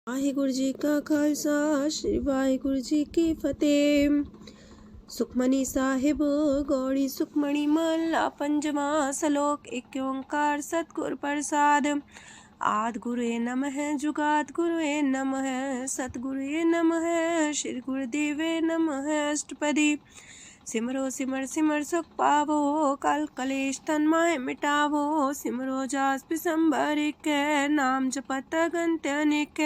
वाहिगुरु जी का खालसा श्री वाहिगुरु जी की फतेह। सुखमनी साहिब गौड़ी सुखमणी महला पंजवा सलोक। एक ओंकार सतगुर प्रसाद। आद गुरुए नमः जुगाद गुरुए नमः सतगुरुए नमः श्री गुरुदेवे नमः। अष्टपदी सिमरो सिमर सिमर सुख पावो कल कलेश तन माहे मिटावो। सिमरो जास पिसंबर एक नाम जपत अगंत अनेक।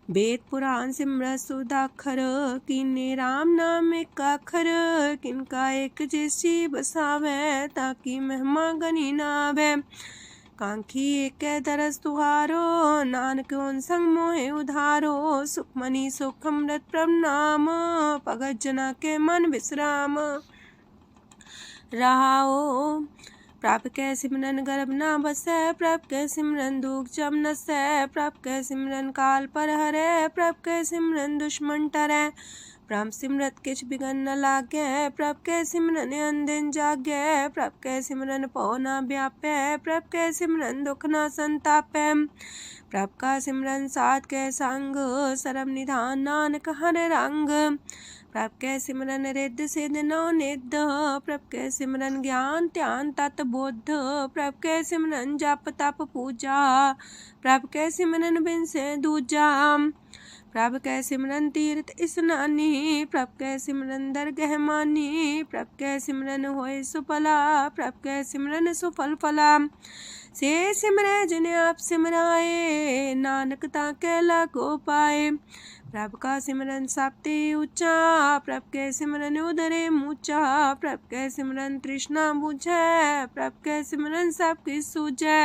वेद पुराण सिमरत सुदाखर किन्ने राम नाम एक अखर। किनका एक जैसी बसावे ताकि महिमा गनी नावे। कांखी एक दरस तुहारो नानक उन संग मोहे उधारो। सुखमनी सुख अमृत प्रभ नाम भगत जना के मन विश्राम। रहाओ प्रभ कै सिमरन गर्भ ना बसै। प्रभ कै सिमरन दुख जम नसै। प्रभ कै सिमरन काल पर हरै। प्रभ कै सिमरन दुश्मन टरै। प्रभ सिमरत किछ बिगन न लागै। प्रभ कै सिमरन अनदिन जागै। प्रभ कै सिमरन पौ ना व्यापै। प्रभ कै सिमरन दुख ना संतापै। प्रभ का सिमरन साध कै संग सरम निधान नानक हर रंग। प्रभ कै सिमरन रिद्ध सिद्ध नौ निध। प्रभ कै सिमरन ज्ञान ध्यान तत बुद्ध। प्रभ कै सिमरन जप तप पूजा। प्रभ कै सिमरन बिन से दूजा। प्रभ कै सिमरन तीर्थ स्नानी। प्रभ कै सिमरन दरगह मानी। प्रभ कै सिमरन होए सुफला। प्रभ कै सिमरन सुफल फला। से सिमरै जिन आप सिमराए नानक ताकै लागो पाए। प्रभ का सिमरन सबते ऊंचा। प्रभ कै सिमरन उदरे मूचा। प्रभ कै सिमरन तृष्णा बुझै। प्रभ कै सिमरन सब किछ सूझै।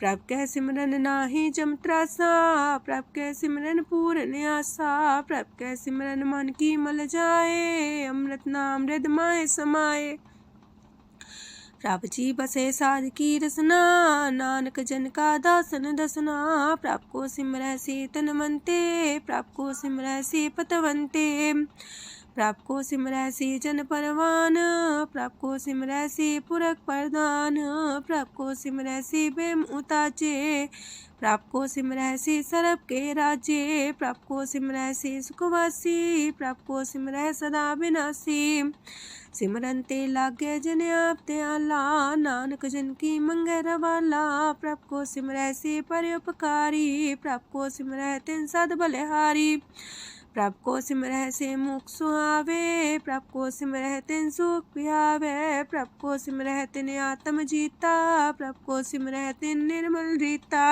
प्रभ कै सिमरन नाही जम त्रासा। प्रभ कै सिमरन पूर्ण आसा। प्रभ कै सिमरन मन की मल जाए। अमृत नाम हृद माए समाए। प्रभ जी बसे साध की रसना नानक जन का दासन दसना। प्रभ को सिमरै से तन मनते। प्रभ को सिमरै से पतवंते। प्रभ को सिमरै से जन परवान। प्रभ को सिमरै से पुरख प्रधान। प्रभ को सिमरै से बेम उताचे। प्रभ को सिमरै से सरब के राजे। प्रभ को सिमरै से सुखवासी। प्रभ को सिमरै सदा विनाशी। सिमरन ते लागे जिन आप दयाला नानक जन की मंगै रवाला। प्रभ को सिमरै से परोपकारी। प्रभ को सिमरै तिन सद बलिहारी। प्रभ को सिमरै से मुख सुहावे। प्रभ को सिमरै तिन सुख पिहावे। प्रभ को सिमरै तिन आत्म जीता। प्रभ को सिमरै तिन निर्मल रीता।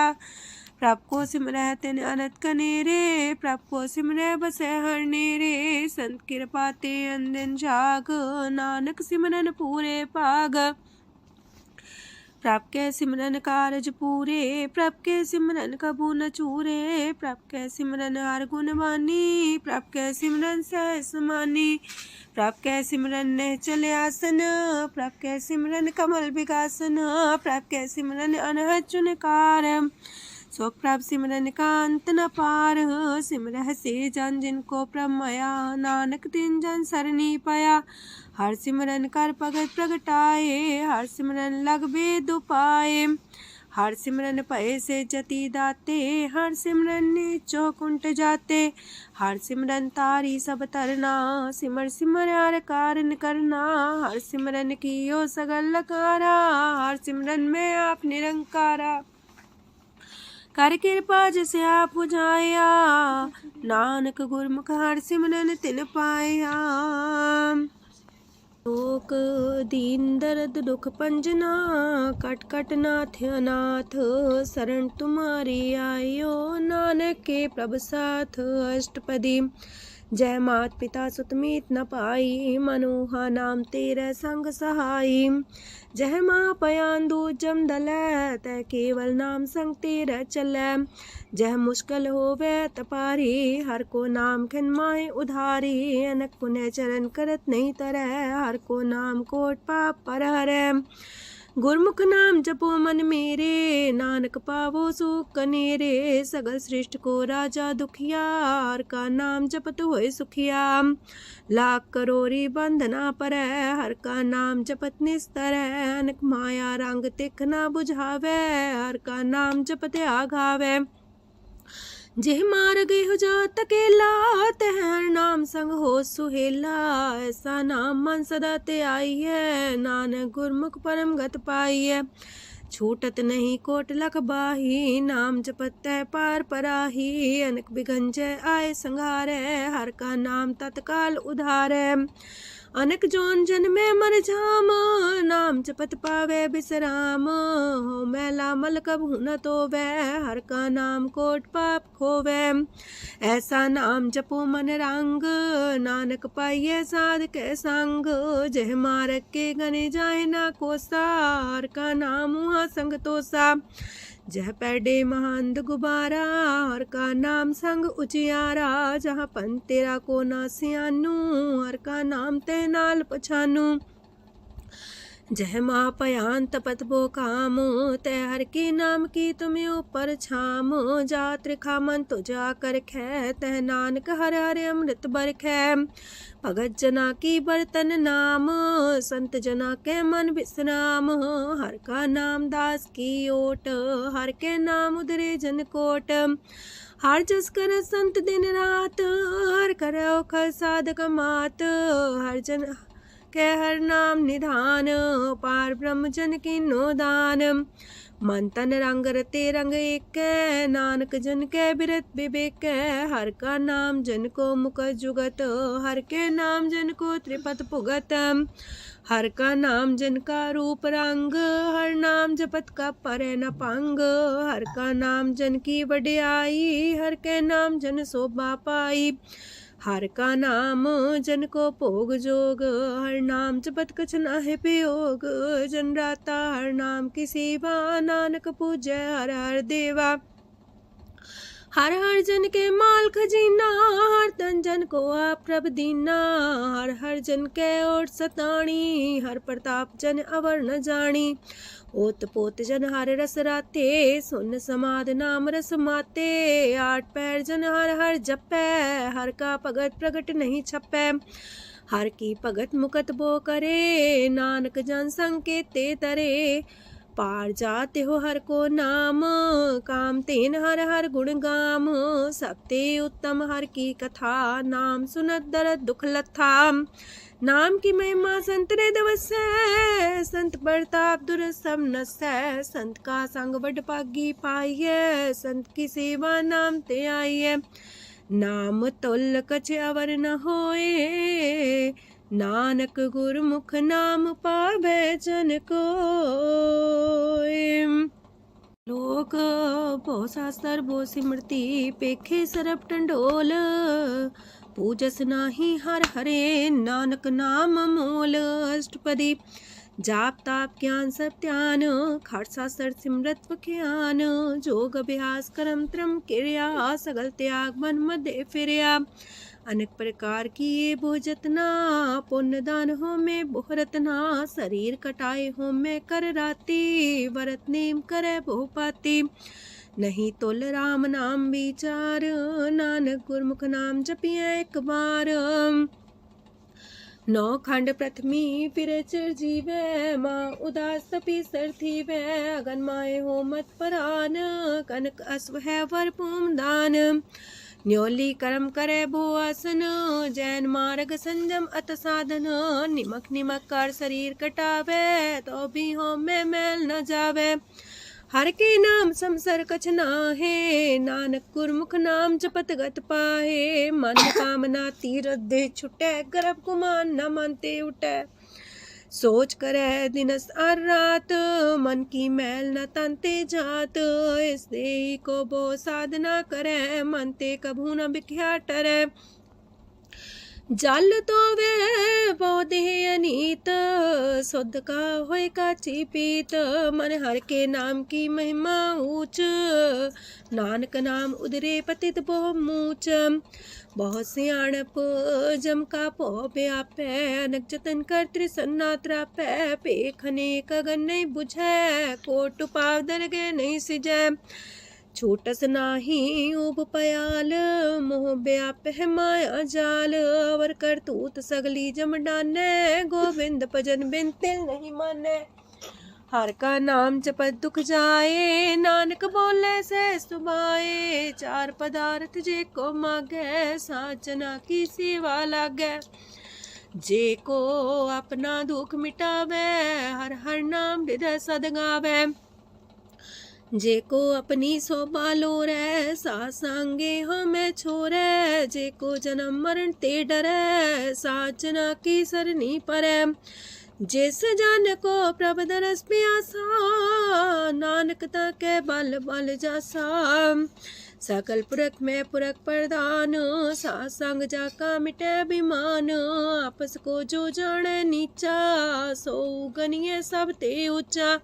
प्रभ को सिमरै तिन अनंत कनेरे। प्रभ को सिमरै बसै हर नेरे। संत कृपा ते अनदिन जाग नानक सिमरन पूरे पाग। प्रभ कै सिमरन कारज पूरे। प्रभ कै सिमरन कबू न चूरे। प्रभ कै सिमरन हर गुण बानी। प्रभ कै सिमरन सहस समानी। प्रभ कै सिमरन निश्चल आसन। प्रभ कै सिमरन कमल विगासन। प्रभ कै सिमरन अनहद चुनकार। सो प्रभ सिमरन का अंत न पार। सिमरह से जन जिनको प्रभ माया नानक तिन जन सरनी पाया। हर सिमरन कर भगत प्रगटाए। हर सिमरन लग वेद उपाय। हर सिमरन भय से जति दाते। हर सिमरन नीचो कुंट जाते। हर सिमरन तारी सब तरना। सिमर सिमर हर कारण करना। हर सिमरन कियो सगल लकारा। हर सिमरन में आप निरंकारा। कर कृपा जिसे आप बुझाया। नानक गुरमुख हर सिमरन तिन पाया। लोक दीन दर्द दुख पंजना। कट कट नाथ अनाथ। शरण तुम्हारी आयो नानक के प्रभ साथ। अष्टपदी जय मात पिता सुत मीत न पाई। मनोहा नाम तेरे संग सहाई। जय माँ पयान दूज जम दलै। तै केवल नाम संग तेरे चलै। जह मुश्किल होवे तपारी। हर को नाम खिन माहे उधारी। अनक पुण्य चरण करत नहीं तरह। हर को नाम कोट पाप पर हरै। गुरमुख नाम जपो मन मेरे। नानक पावो सुख कनेरे। सगल सृष्टि को राजा दुखिया। हर का नाम जपत होए सुखिया। लाख करोरी बंधना परै। हर का नाम जपत निस्तर। अनक माया रंग तिख ना बुझावे। हर का नाम जपत आघावे। जेह मार गए हो जात अकेला, तह हर नाम संग हो सुहेला। ऐसा नाम मन सदा ते आई है, नानक गुरमुख परम गत पाई है। छूटत नहीं कोट लख बाही, नाम जपत है पार पराही। अनक बिघन जय आए संघारे, हर का नाम तत्काल उधारे। अनक जोन जन में मर जाम, नाम जपत पावे बिसराम। हो मैला मल कबहु न तोवे, हर का नाम कोट पाप खोवे। ऐसा नाम जपो मन रंग, नानक पाइये साध के संग। जह मारक के गने जाए ना कोसा, हर का नाम हुआ संग तोसा। जह पैडे महंद गुबारा, हर का नाम संग उजियारा। जहाँ पन तेरा को ना सियानू, हर का नाम ते नाल पछानू। जह माँ पयान तपत बो काम, तय हर के नाम की तुम्हें ऊपर छाम। जात रिखा मन तो जा कर खे, तह नानक हर हर अमृत बरखै। भगत जना की बर्तन नाम, संत जना के मन विश्राम। हर का नाम दास की ओट, हर के नाम उधरे जन कोट। हर जस कर संत दिन रात, हर करो खर साधक मात। हर जन के हर नाम निधान, पार ब्रह्म जन की नो दान। मन तन रंग रते रंग एक, नानक जन के बिरत विवेक। हर का नाम जन को मुख जुगत, हर के नाम जन को त्रिपत पुगत। हर का नाम जन का रूप रंग, हर नाम जपत का परे न पंग। हर का नाम जन की वडियाई, हर के नाम जन शोभा पाई। हर का नाम जन को भोग जोग, हर नाम जपत कछ नाहि प्रयोग। जन राता हर नाम की सेवा, नानक पूजै हर हर देवा। हर हर जन के माल खजीना, हर तन जन को आप प्रभ दीना। हर हर जन के ओट सताणी, हर प्रताप जन अवर न जानी। ओत पोत जन हर रस राते, सुन समाध नाम रस माते। आठ पैर जन हर हर जपै, हर का भगत प्रगट नहीं छपै। हर की भगत मुकत बो करे, नानक जन संकेते तरे। पार जाते हो हर को नाम, काम तेन हर हर गुण गाम। सबते उत्तम हर की कथा, नाम सुनत दरद दुख लथा। नाम की महिमा संत रे दवसै, संत प्रताप दुर सब नसै। संत का संग वड पागी पाइयै, संत की सेवा नाम ते आइयै। नाम तुल कछ अवर न होए, नानक गुरमुख नाम पावै जन कोय। लोक बहु शास्त्र बहु सिमरती, पेखे सरब टंडोल। पूजस नाही हर हरे, नानक नाम मोल। अष्टपदी जाप ताप ज्ञान सब ध्यान, खट शास्त्र सिमरत ज्ञान। जोग अभ्यास कर्म त्रम क्रिया, सगल त्याग मन मध्य फिरया। अनेक प्रकार की ये बहु जतना, पुण्य दान हो में बहु रतना। शरीर कटाए हो में कर राती, व्रत नेम करे बहु पाती। नहीं तोल राम नाम विचार, नानक गुरमुख नाम जपिए एक बार। नौ खंड प्रथमी फिर चिर जीवै, माँ उदास तपी सर थीवै। अगन माए हो मत परान, कनक अश्व है वर पूम दान। न्योली कर्म करे भो आसन, जैन मार्ग संजम अत साधन। निमक निमक कर शरीर कटावे, तो भी हो में मैल न जावे। हर के नाम समसर कछ नाहे, नानक गुरमुख नाम जपत गत पाहे। मन कामना तीरथ दे छुटै, गर्भ गुमान न मानते उठै। सोच करे दिनस और रात, मन की मैल न तनते जात। इस देही को बो साधना करे, मनते कभू न बिख्या टरै। जल तो वे बहु देह अनीत, शुद्ध का होय काची पीत। मन हर के नाम की महिमा ऊंच, नानक नाम उदरे पतित बहु मूच। बहुत सियाणप जम का पो व्यापै, अनक जतन कर त्रिसन्ना त्रापै। पेखने कगन नहीं बुझै, कोट पाव दरगे नहीं सिजै। छूटस नाही उब पयाल, मोह व्याप है माया जाल। अवर करतूत सगली जम डानै, गोविंद भजन बिन तिल नहीं मानै। हर का नाम जपत दुख जाए, नानक बोले से सुभाए। चार पदार्थ जे को मागे, साजना की सेवा लागे। जे को अपना दुख मिटावे, हर हर नाम हृदय सद गावे। जे को अपनी शोभा लोरे, सासंगे हमें छोरे। जे को जन्म मरण ते डरे, साजना की सरनी परे। जिस जन को प्रभ दरस प्यासा, नानक ताके बल बल जासा। सकल पुरख में पुरख प्रधान, सासंग जाका मिटे अभिमान। आपस को जो जाने नीचा, सो गनिए सब ते ऊंचा।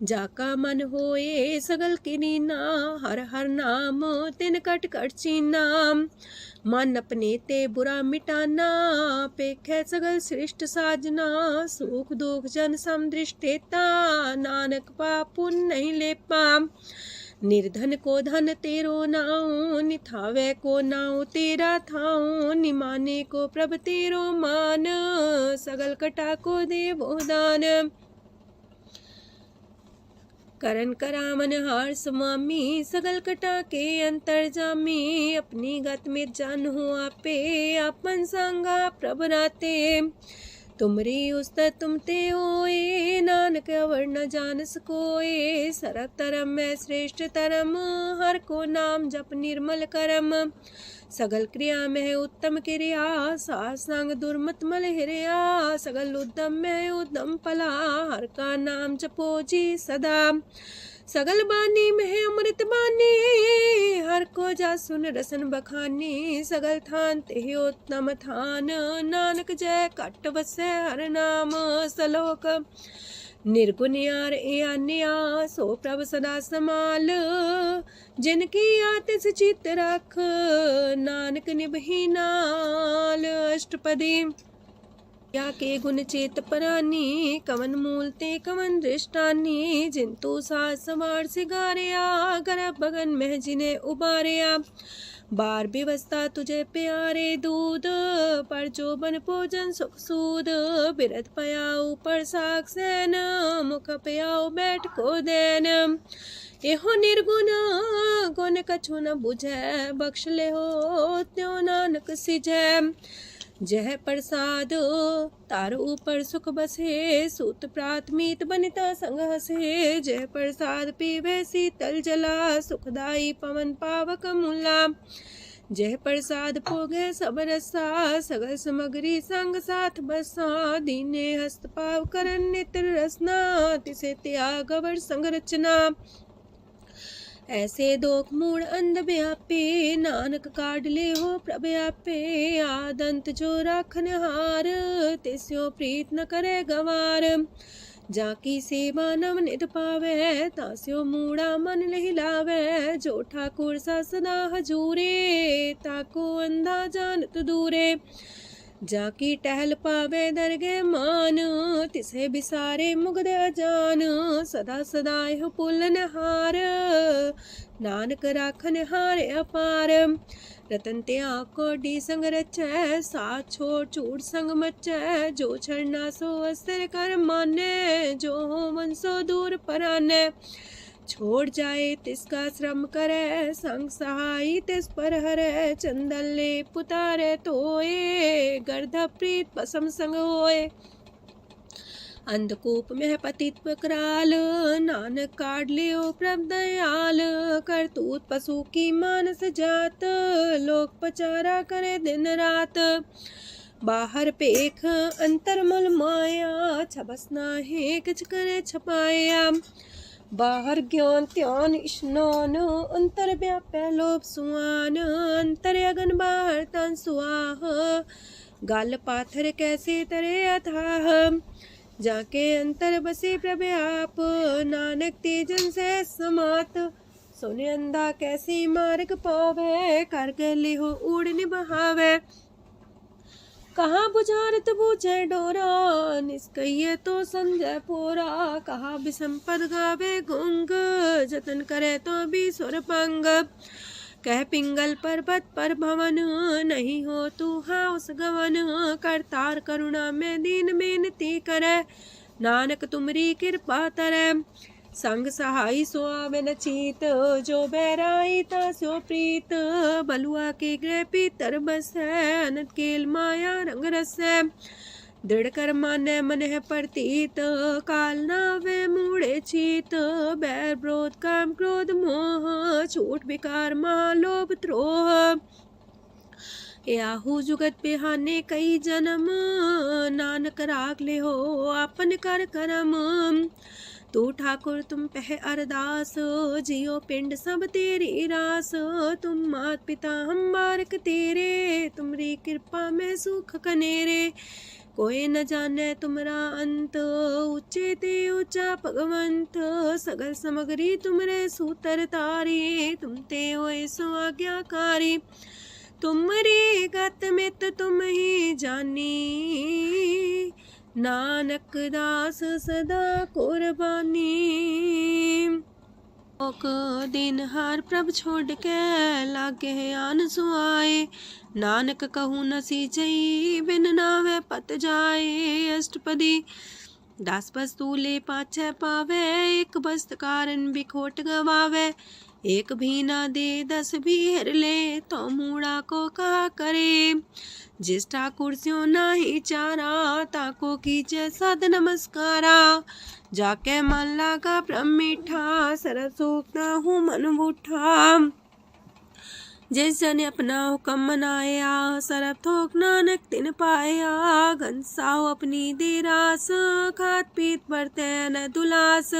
जाका मन होए सगल किरीना, हर हर नाम तिन कट कट चीना। मन अपने ते बुरा मिटाना, पेखे सगल सृष्ट साजना। सुख दुख जन समदृष्टेता, नानक पाप पुण्य नहीं लेपा। निर्धन को धन तेरो नाऊ, निथावे को नाऊ तेरा थाऊ। निमाने को प्रभ तेरो मान, सगल कटा को देवो दान। करन करामन हार समामी, सगल कटा के अंतर जामी। अपनी गत में जान हो आपे, आपन संगा प्रभ राते। तुमरी उस्ता तुम ते होए, नानक अवर न जानस कोए। सरब तरम में श्रेष्ठ तरम, हर को नाम जप निर्मल करम। सगल क्रिया में उत्तम क्रिया, सासंग दुर्मत मल हिरिया। सगल उद्यम में उद्यम फला, हर का नाम जपो जी सदा। सगल बानी में अमृत बानी, हर को जा सुन रसन बखानी। सगल थान ते उत्तम थान, नानक जय कट बसे हर नाम सलोक। निर्गुण यार आन्या, सो प्रभ सदा समाल। जिनकी आतिस चित रख, नानक निभही नाल। अष्टपदी या के गुण चेत परानी, कवन मूल ते कवन दृष्टानी। जिंतु सास सवार सिगारिया, गर्भ बगन में जिन्हें उबारिया। बार व्यवस्था तुझे प्यारे दूध, पर जो बन भोजन सुख सूद। बिरत पयाऊ पर साग सैन, मुख पयाऊ बैठ को देन। एहो निर्गुण गुण कछु न बुझै, बख्श ले हो त्यों नानक सिझै। जह प्रसाद तार ऊपर सुख बसे, सूत प्रात मीत बनिता संग हसे। जह प्रसाद पीवे शीतल जला, सुखदाई पवन पावक मूला। जह प्रसाद भोगे सब रसा, सगल समग्री संग साथ बसा। दीने हस्त पाव करन नित्र रसना, तिसे त्याग अवर संग रचना। ऐसे दोख मूड अंध व्यापे, नानक काढ़ ले हो प्रभ आपे। आदंत जो राखन हार, तिस्यो प्रीत न करे गवार। जाकी सेवा नव निध पावे, तास्यो मूड़ा मन नहीं लावे। जो ठाकुर सा सदा हजूरे, ताको अंधा जानत दूरे। जाकी टहल पावे दरगे मान, तिसे बिसारे मुगद अजान। सदा सदा यह पुलन हार, नानक राखन हार अपार। रतन त्याग कोडी संग रचै, साथ छोड़ चूड़ संग मचै। जो छड़ना सो अस्थिर कर माने, जो हो मन सो दूर पराने। छोड़ जाए तिसका श्रम करे, संग सहाई तिस पर हरे। चंदन ले पुतारे तोए, गर्ध प्रीत पसम संग होए। अंधकूप में पतित कराल, नानक काढ़ लियो प्रभ दयाल। करतूत पशु की मानस जात, लोक पचारा करे दिन रात। बाहर पेख अंतर मल माया, छबस नाहे किछ करे छपाया। बाहर ज्ञान ध्यान स्नान, अंतर व्यापै लोभ सुआन। अंतर अगन बाहर तन सुआह, गल पाथर कैसे तरे अथाह। जाके अंतर बसे प्रभ आप, नानक तेजन से समात। सोने अंधा कैसे मार्ग पावे, कर गले हो उड़ निबहावे। कहाँ बुझारत बूझे डोरा, निष्कइये तो संजय पोरा। कहा विसंपद गावे गुंग, जतन करे तो भी सुर पंग। कह पिंगल पर्वत पर भवन, नहीं हो तू हाउस गवन। करतार करुणा में दीन बेनती करे, नानक तुमरी कृपा तरੈ। संग सहाई सो आवे न चीत, जो बैराई तास्यो प्रीत। बलुआ के गृह पीतर बसै, अनंत केल माया रंग रसै। दृढ़ कर मानै मन है प्रतीत, काल नावे मूढ़े चीत। बैर विरोध काम क्रोध मोह, छूट विकार महालोभ द्रोह। याहू जुगत बिहाने कई जन्म, नानक राख ले हो आपन कर करम। तू ठाकुर तुम पह अरदास, जियो पिंड सब तेरी रास। तुम मात पिता हम बारक तेरे, तुमरी कृपा में सुख कनेरे। कोई न जाने तुमरा अंत, ऊंचे ते ऊंचा भगवंत। सगल समगरी तुमरे सूतर तारी, तुम ते होए सो आज्ञाकारी। तुमरी गत मित तुम ही जानी, नानक दास सदा कुर्बानी। ओक दिन हार प्रभ छोड़ के, लागे आन सुआए। नानक कहूँ न सीचई, बिन नावे पत जाए। अष्टपदी दास बस तूले पाछे पावे, एक बस्त कारण बिखोट गवावे। एक भी ना दे दस भी हर ले, तो मूड़ा को कहा करे। जिस ठाकुर स्यो नाही चारा, ताको कीजे सद नमस्कारा। जाके मन लागा ब्रह्म मीठा, सरस सूखता हूँ मन बूठा। जिस जन अपना हुक्म मनाया, सरब थोक नानक तिन पाया। घनसाओ अपनी दे रास, खात पीत बरते न दुलास।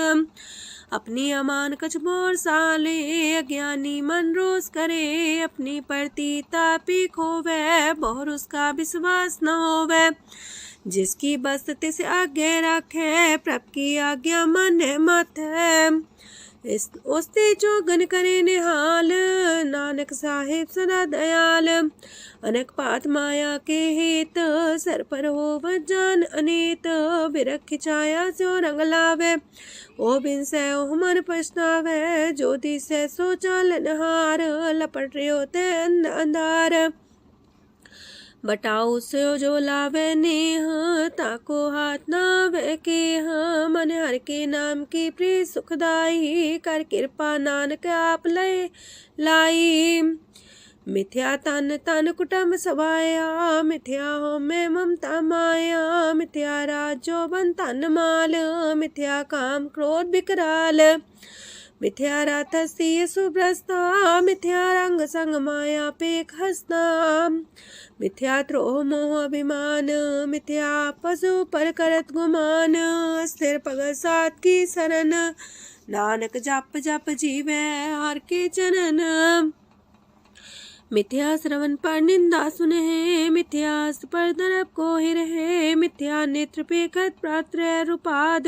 अपनी अमान कछ बोर साले, अज्ञानी मन रोस करे। अपनी परती तापी खोवे, बहुर उसका विश्वास न होवे। जिसकी बस तिस आगे रखे, प्रभ की आज्ञा माने माथे। उसते जोगन करे निहाल, नानक साहिब सदा दयाल। अनेक पात माया के हेत, सर पर हो जान अनेत। बिरख छाया स्यो रंग लावे, ओ बिन से ओ मन पछतावे। जो दिसे सो चालन हार, लपट रहो ते अंधार। बटाऊ से जो लावे नेह, ताको हाथ नावे केह। मन हर के नाम की प्रिय सुखदाई, कर कृपा नानक आप लय लाई। मिथ्या तन तन कुटुंब सवाया, मिथ्या हो में ममता माया। मिथ्या राजो बन तन माल, मिथ्या काम क्रोध विकराल। मिथ्या रातसी सुभ्रस्ता, मिथ्या रंग संग माया पेख हस्ता। मिथ्या द्रोह मोह अभिमान, मिथ्या पशु पर करत गुमान। स्थिर पग सात की शरण, नानक जप जप जीवे हर के चरण। मिथ्या श्रवण पर निंदा सुने, मिथ्या पर दरब को ही रहे। मिथ्या नेत्र पेखत प्रात्र रूपाद,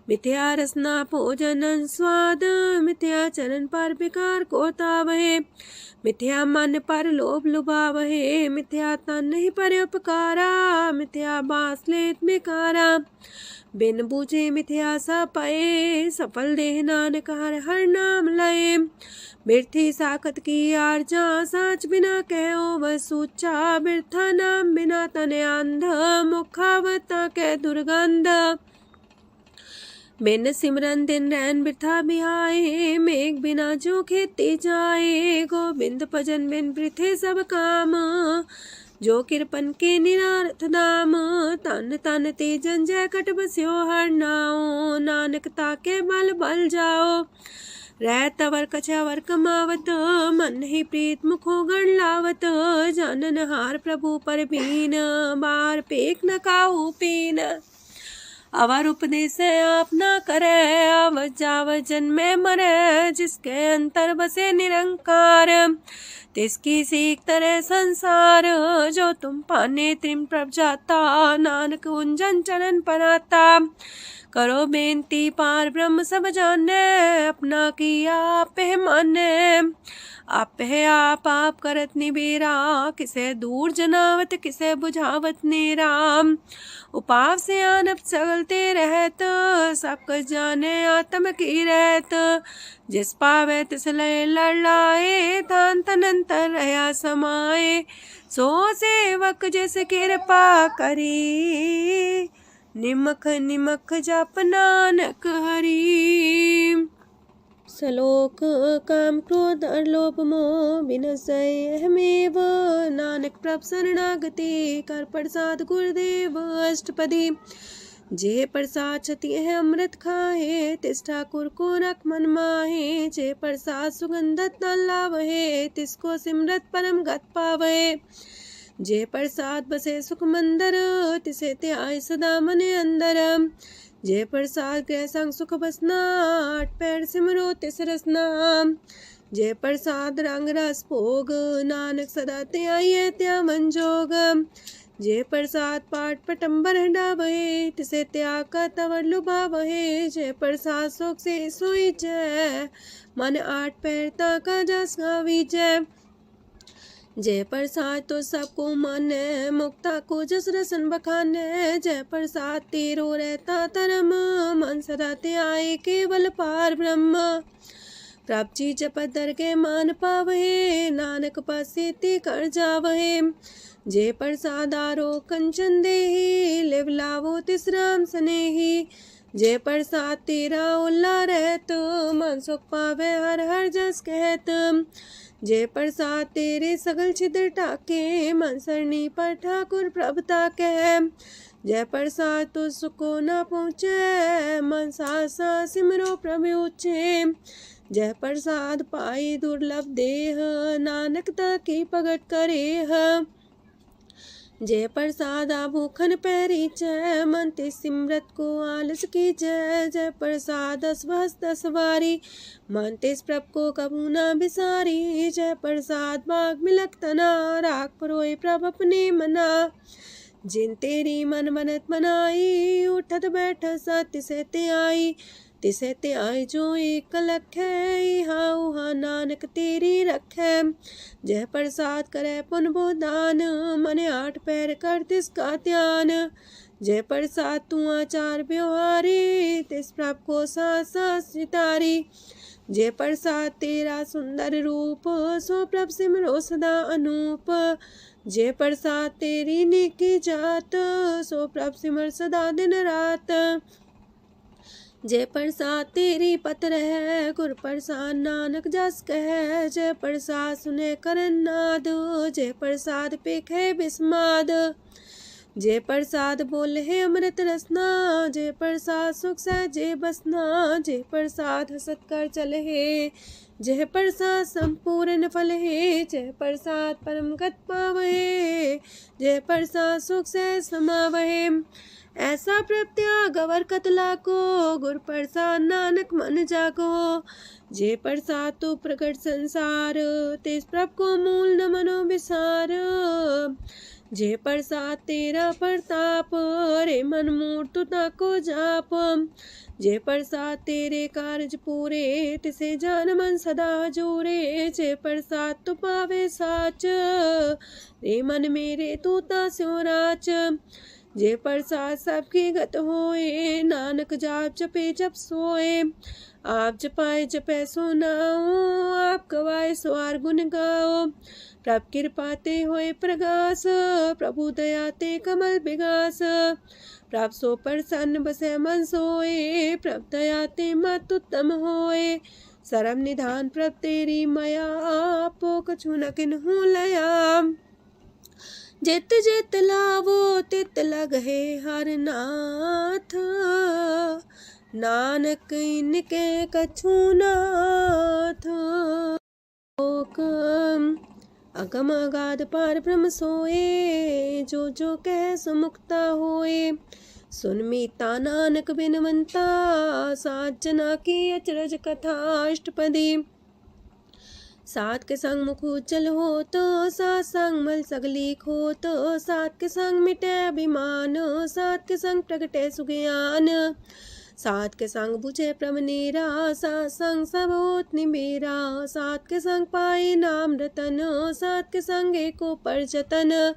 मिथ्या रसना भोजन स्वाद। मिथ्या चरण पर विकार को तावहे, मिथ्या मन पर लोभ लुभावहे। मिथ्या तन नहीं पर उपकारा, मिथ्या बास लेत मिकारा। बिन बूझे मिथ्या सा पाए, सफल देह नानक हर हर नाम लय। बिरथी साखत की आरजा, साच बिना कहो वह सूचा। बिरथा नाम बिना तने अंध, मुखावता के दुर्गंध। बिन सिमरन दिन रैन बिरथा बिहाए, मेघ बिना जो खेती जाए। गोविंद भजन बिन वृथे सब काम, जो किरपन के निरारथ दाम। तन तन ते जंजय कट बस्यो हर नाओ, नानक ताके बल बल जाओ। रह तवर कछावर कमावत, मन ही प्रीत मुखो गण लावत। जानन हार प्रभु पर बीन, बार पेख न काहू पीन। अवर उपदेश आप न करे, आव जाव जन्मे मरे। जिसके अंतर बसे निरंकार, तिसकी सीख तरह संसार। जो तुम पाने त्रिम प्रभ जाता, नानक उंजन चरण पर आता। करो बेनती पार ब्रह्म सब जाने, अपना किया आप माने। आप है आप करत निबेरा, किसे दूर जनावत किसे बुझावत नेरा। उपाव से आनप चलते रहत, सब कुछ जाने आत्म की रहत। जिस पावे तिस लय लड़ाए, तान तनंतर रहा समाए। सो सेवक जिस कृपा करी, निमख निमख जप नानक हरि। सलोक काम क्रोध और लोभ मोह विनशय अहमेव, नानक प्रभ शरणागति कर प्रसाद गुरुदेव अष्टपदी। जे प्रसाद छति है अमृत खाहे, तिस ठाकुर को रख मन माहे। जे प्रसाद सुगंधत न लावहे, तिसको सिमरत परम गत पावहे। जे प्रसाद बसे सुख मंदर, तिसे त्याय सदा मने अंदर। जे प्रसाद गृह संग सुख बसना, आठ पैर सिमरो तिस रसना। जे प्रसाद रंग रस भोग, नानक सदा त्याये त्या मन जोग। जे प्रसाद पाठ पटम्बर डावहे, तिसे त्याग का तवर लुभावहे। जे प्रसाद शोक से सोई जय, मन आठ पैर ताका जस गावी जय। जय प्रसाद तो सबको माने, मुक्ता को जस रसन बखाने। जय प्रसाद तेरो रहता धर्म, मन सदा त्याये केवल पार ब्रह्म। प्रभ जी जपत दर के मान पावहे, नानक पासे ते कर जावहे। जे प्रसाद आरो कंचन देहि, लिव लावो तिस राम स्नेही। जे प्रसाद तेरा उल्ला रहत, मन सुख पावे हर हर जस कहत। जे प्रसाद तेरे सगल छिद्र टाके, मन सरनी पर ठाकुर प्रभ ताके। जय प्रसाद तो सुको न पहुँचे, मन सासा सिमरो प्रभु ऊँचे। जय प्रसाद पाई दुर्लभ देह, नानक ताकी प्रगट करेह। जय प्रसाद आभूखन पैरी जय, मन ते सिमरत को आलस की जय। जय प्रसाद अस्वस्थ सवारी, मन तेस प्रभ को कबू न बिसारी। जय प्रसाद बाग मिलक तना, राख परोए प्रभ अपने मना। जिन तेरी मन मनत मनाई, उठत बैठत सत्य से ते आई। तिसे ते आई जो एक लख है, इहा उहा नानक तेरी रखै। जय प्रसाद करे पुन बोदान, मने आठ पैर कर तिसका ध्यान। जय प्रसाद तू आचार व्यवहारी, तिस प्रभ को सास सास सितारी। जय प्रसाद तेरा सुंदर रूप, सो प्रभ सिमरो सदा अनूप। जय प्रसाद तेरी नेकी जात, सो प्रभ सिमर सदा दिन रात। जय प्रसाद तेरी पत्र है, गुर प्रसाद नानक जस कह। जय प्रसाद सुने करन नाद, जय प्रसाद पेखे बिस्माद। जय प्रसाद बोले है अमृत रसना, जय प्रसाद सुख सहजे बसना। जय प्रसाद हसत कर चले है, जय प्रसाद संपूर्ण फल है। जय प्रसाद परम गत पावहे, जय प्रसाद सुख से समावहे। ऐसा प्रत्याग अवर कतला को, गुर प्रसाद नानक मन जागो। जे प्रसाद तो प्रकट संसार, तेज प्रभ को मूल न मनो विसार। जे प्रसाद तेरा प्रताप, रे मन मूर्त ताको जाप। जे प्रसाद तेरे कारज पूरे, तिसे जान मन सदा जोरे। जे प्रसाद तू पावे साच, रे मन मेरे तू ता स्यो राच। जे प्रसाद सबकी गत होए, नानक जाप जपे जप सोए। आप जपाए जपे सो नाओ, आप गवाए सो आर गुण गाओ। प्रभ कृपा ते होए प्रगास, प्रभु दया ते कमल विगास। प्रभ सो प्रसन्न बसे मन सोए, प्रभ दया ते मत उत्तम होए। सरम निधान प्रभ तेरी मया, आपो कछु न किन्हु लया। जित जित लावो तित लगहे हर नाथ, नानक इनके कछु नाथ। अगम अगाध पार ब्रह्म सोए, जो जो कह सुमुक्ता होए। सुन मीता नानक बिनवंता, सात जना की अचरज कथा अष्टपदी। सात के संग मुख उज्जल हो तो, सात संग मल सगलीक हो तो। सात के संग मिटे अभिमान, सात के संग प्रगटे सुज्ञान। सात के संग बुझे प्रमनेरा, सात संग सब होत निमेरा। सात के संग पाए नाम रतन, सात के संग एको पर जतन।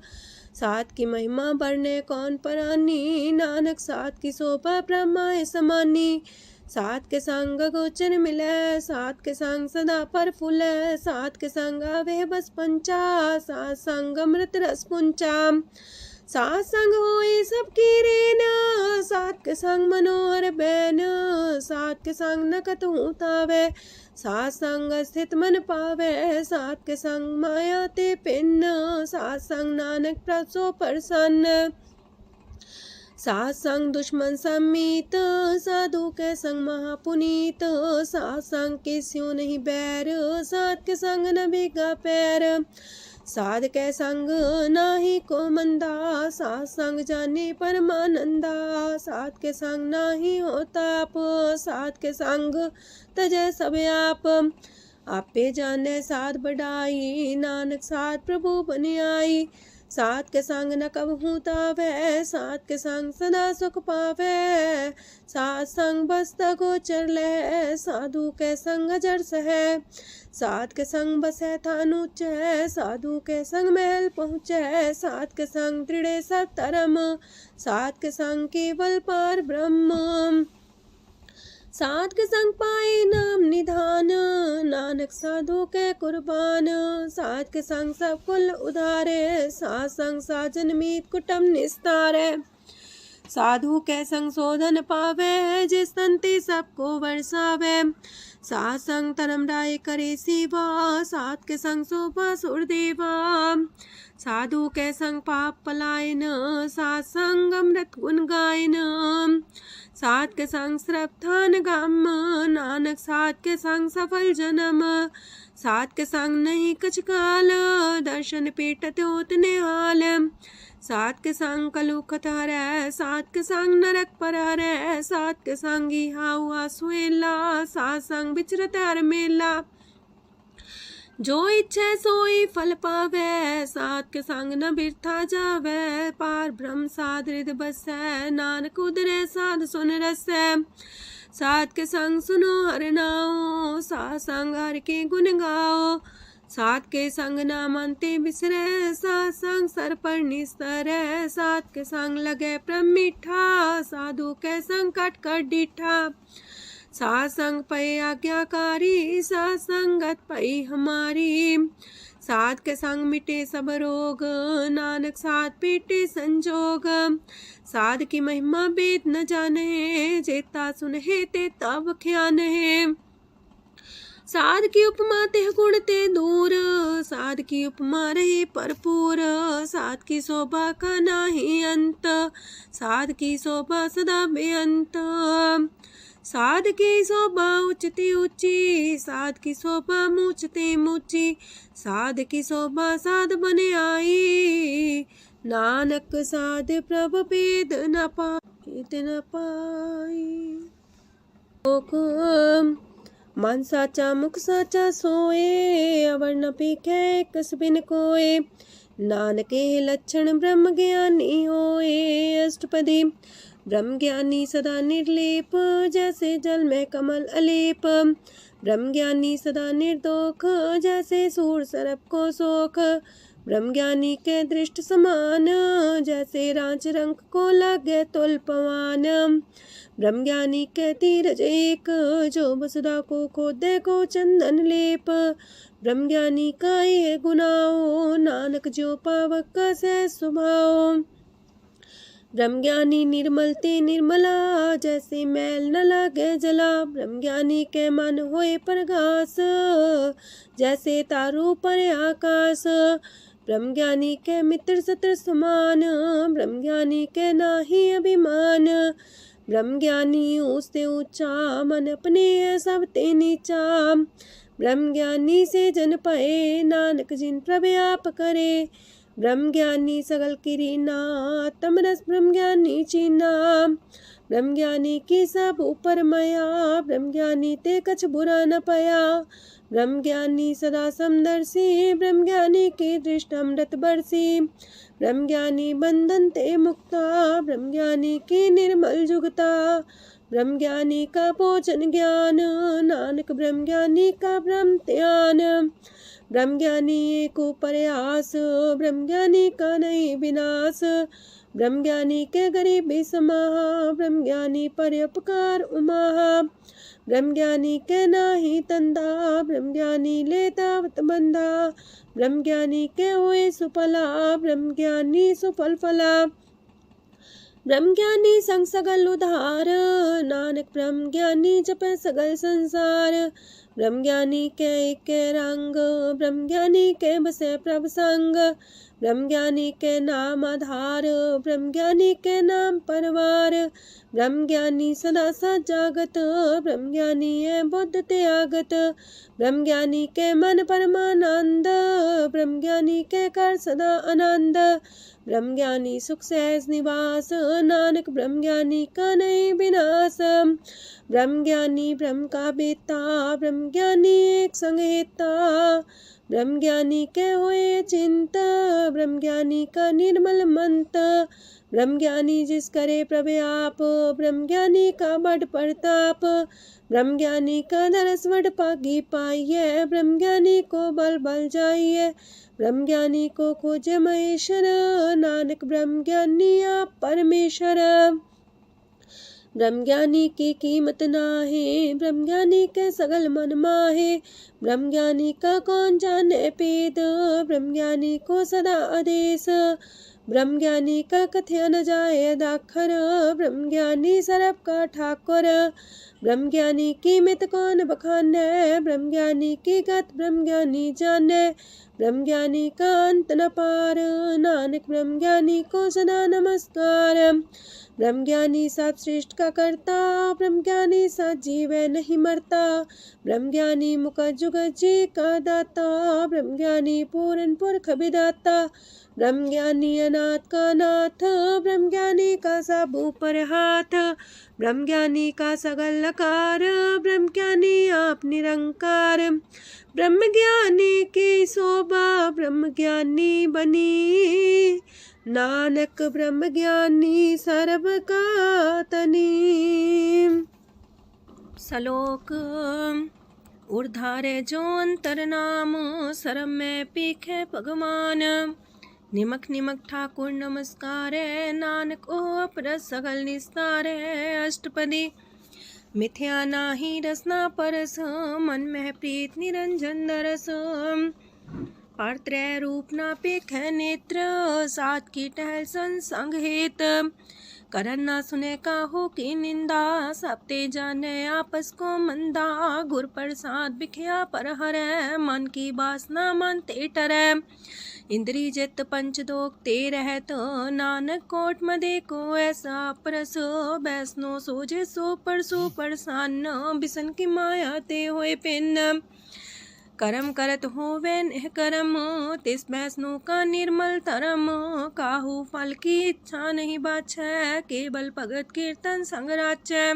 सात की महिमा बरने कौन परानी, नानक सात की शोभा ब्रह्मा समानी। सात के संग गोचर मिले, सात के संग सदा पर फूले। सात के संग आवे बस पंचा, सात संग अमृत रस पुंचा। सात संग होए सबकी रेन, सात के संग मनोहर बैन, सात के संग नकत तावे, सात संग स्थित मन पावे, सात के संग माया ते पिन्न, सात संग नानक प्रसो प्रसन्न, सात संग दुश्मन समीत, साधु के संग महापुनीत, सात संग किस्यों नहीं बैर, सात के संग न भीगा पैर, साध के संग नाही को मंदा, सात संग जाने परमानंदा, सात के संग नाही हो ताप, सात के संग तजय सब आपे जाने साध बढ़ाई, नानक साध प्रभु बन आई, सात के संग न कब तावे, सात के संग सदा सुख पावे, सात संग बसता गोचर ले, साधु के संग अजर सहे, सात के संग बसे थान ऊंचे, साधु के संग महल पहुँचे, सात के संग दृढ़ सतरम, सात के संग केवल पार ब्रह्म, सात के संग पाए नाम निधान, नानक साधु के कुर्बान, सात के संग सब कुल उधारे, सात संग साजन मीत कुटुम निस्तारे, साधु के संग शोधन पावे, जिस संति सबको वर्षावे, सात संग धर्म राय करे सेवा, सात के संग शोभा सुरदेवा, साधु के संग पाप पलायन, सात संग अमृत गुण गायन, सात के संग श्रद्धान गम, नानक सात के संग सफल जन्म, सात के संग नहीं कछ काल, दर्शन पेटत होत निहाल, सात के संग कलुखत हरै, सात के संग नरक पर हरै, सात के संग इहा हुआ सुहेला, सात संग विचरत हर मेला, जो इच्छे सोई फल पावे, सात के संग न बिरथा जावे, पार ब्रह्म साध हृदय बसै, नानक उदरे साध सुन रसै, सात के संग सुनो हर नाओ, सात संग हर के गुण गाओ, सात के संग ना मानते बिसरे, सात संग सर पर निस्तरै, सात के संग लगे प्रेम मीठा, साधु के संग कट कर डीठा, सात संग पै आज्ञाकारी, सात संगत पै हमारी, सात के संग मिटे सब रोग, नानक सात पीटे संजोग, साध की महिमा वेद न जाने, जेता सुनहे ते तब ख्यान है, साध की उपमा ते गुण ते दूर, साध की उपमा रहे भरपूर, साध की शोभा का नाही अंत, साध की शोभा सदा बेअंत, साध की शोभा उच्चती ऊंची, साध की शोभा मूचते मूची, साध की शोभा साध बने आई, नानक साध प्रभ भेद न पाई, मन साचा मुख साचा सोए, अवर न पीखे कस बिन कोए, नानके लक्षण ब्रह्म ज्ञानी होए, अष्टपदी ब्रह्म ज्ञानी सदा निर्लेप, जैसे जल में कमल अलेप, ब्रह्म ज्ञानी सदा निर्दोख, जैसे सूर सरप को सोख, ब्रह्म ज्ञानी के दृष्ट समान, जैसे रांच रंग को लगे तुल पवान, ब्रह्म ज्ञानी के तीरज एक, जो वसुधा को खोदे को चंदन लेप, ब्रह्म ज्ञानी का ये गुनाओ, नानक जो पावक का सह स्वभाव, ब्रह्म ज्ञानी निर्मल ते निर्मला, जैसे मैल न लागे जला, ब्रह्म ज्ञानी के मन होए प्रगास, जैसे तारू पर आकाश, ब्रह्म ज्ञानी के मित्र सत्र समान, ब्रह्म ज्ञानी के नाही अभिमान, ब्रह्म ज्ञानी ऊंचते ऊंचा, मन अपने सब ते नीचा, ब्रह्म ज्ञानी से जन पाए, नानक जिन प्रभु आप करे, ब्रह्म ज्ञानी सगल किरीना, तमरस ब्रह्म ज्ञानी चीना, ब्रह्म ज्ञानी की सब ऊपर माया, ब्रह्म ज्ञानी ते कछ बुरा न पाया, ब्रह्म ज्ञानी सदा समदर्शी, ब्रह्म ज्ञानी की दृष्ट अमृत बरसी, ब्रह्म ज्ञानी बंधन ते मुक्ता, ब्रह्म ज्ञानी की निर्मल जुगता, ब्रह्म ज्ञानी का भोजन ज्ञान, नानक ब्रह्म ज्ञानी का ब्रह्म ध्यान, ब्रह्मज्ञानी एको प्रयास, ब्रह्मज्ञानी का नहीं विनाश। ब्रह्मज्ञानी के गरीबी समाहा, ब्रह्मज्ञानी परोपकार उमाहा। ब्रह्मज्ञानी के नाही तंदा, ब्रह्मज्ञानी लेतावत बंधा। ब्रह्मज्ञानी के हुए सुफला, ब्रह्मज्ञानी सुफल फला। ब्रह्मज्ञानी संग सगल उधार, नानक ब्रह्मज्ञानी जपे सगल संसार। ब्रह्मज्ञानी के एक रंग, ब्रह्मज्ञानी के बसे प्रभ संग। ब्रह्मज्ञानी के नाम आधार, ब्रह्मज्ञानी के नाम परवार। ब्रह्मज्ञानी सदा सजागत, ब्रह्मज्ञानी है बुद्ध त्यागत। ब्रह्मज्ञानी के मन परमानंद, ब्रह्मज्ञानी के कर सदा आनंद। ब्रह्मज्ञानी सुख सहज निवास, नानक ब्रह्मज्ञानी का नहीं विनाश। ब्रह्मज्ञानी ब्रह्म का बेता, ब्रह्मज्ञानी एक संग हेता। ब्रह्मज्ञानी के हुए चिंत, ब्रह्मज्ञानी का निर्मल मंत। ब्रह्मज्ञानी जिस करे प्रव्याप, ब्रह्मज्ञानी का बड़ प्रताप। ब्रह्मज्ञानी का दरस वड पागी पाइये, ब्रह्मज्ञानी को बल बल जाइए। ब्रह्मज्ञानी को खोजे महेश्वर, नानक ब्रह्मज्ञानी आप परमेश्वर। ब्रह्मज्ञानी की कीमत नाहे, ब्रह्मज्ञानी के सगल मन माहे। ब्रह्मज्ञानी का कौन जाने पेद, ब्रह्मज्ञानी को सदा आदेश। ब्रह्मज्ञानी का कथ्य न जाए दाखर, ब्रह्मज्ञानी सरब का ठाकुर। ब्रह्मज्ञानी की मित कौन बखाने, ब्रह्मज्ञानी की गत ब्रह्मज्ञानी जाने। ब्रह्मज्ञानी का अंत न पार, नानक ब्रह्मज्ञानी को सदा नमस्कार। ब्रह्मज्ञानी सब सृष्टि का करता, ब्रह्मज्ञानी सजीव नहीं मरता। ब्रह्मज्ञानी मुख जुग जी का दाता, ब्रह्मज्ञानी पूरन पुरख विदाता। ब्रह्मज्ञानी अनाथ का नाथ, ब्रह्मज्ञानी का सब ऊपर हाथ। ब्रह्मज्ञानी का सगल लकार, ब्रह्मज्ञानी आप निरंकार। ब्रह्मज्ञानी की शोभा, ब्रह्मज्ञानी बनी। नानक ब्रह्मज्ञानी सर्व का तनी। श्लोक उर्धारे जो अंतर नाम, सरम में पीखे भगवान। निमक निमक ठाकुर नमस्कार, नानक ओ अपर सगल निस्तार। अष्टपदी मिथ्या नाही रसना परस, मन में प्रीत निरंजन दरस। परत्रय रूप ना पेख नेत्र, सात की टहल संसंग हेत। करन ना सुने काहू की निंदा, सब ते जाने आपस को मंदा। गुर प्रसाद बिखया पर हरै, मन की बासना मानते टरै। इंद्री जित पंच दोख ते रहत, नानक कोट मदे को ऐसा परस। बैसनो सोजे सो परसो परसान, बिसन की माया ते होए पिन। करम करत होवे नेह करम, तिस बैसनो का निर्मल तरम। काहू फल की इच्छा नहीं बाछै, केवल भगत कीर्तन संग राचै।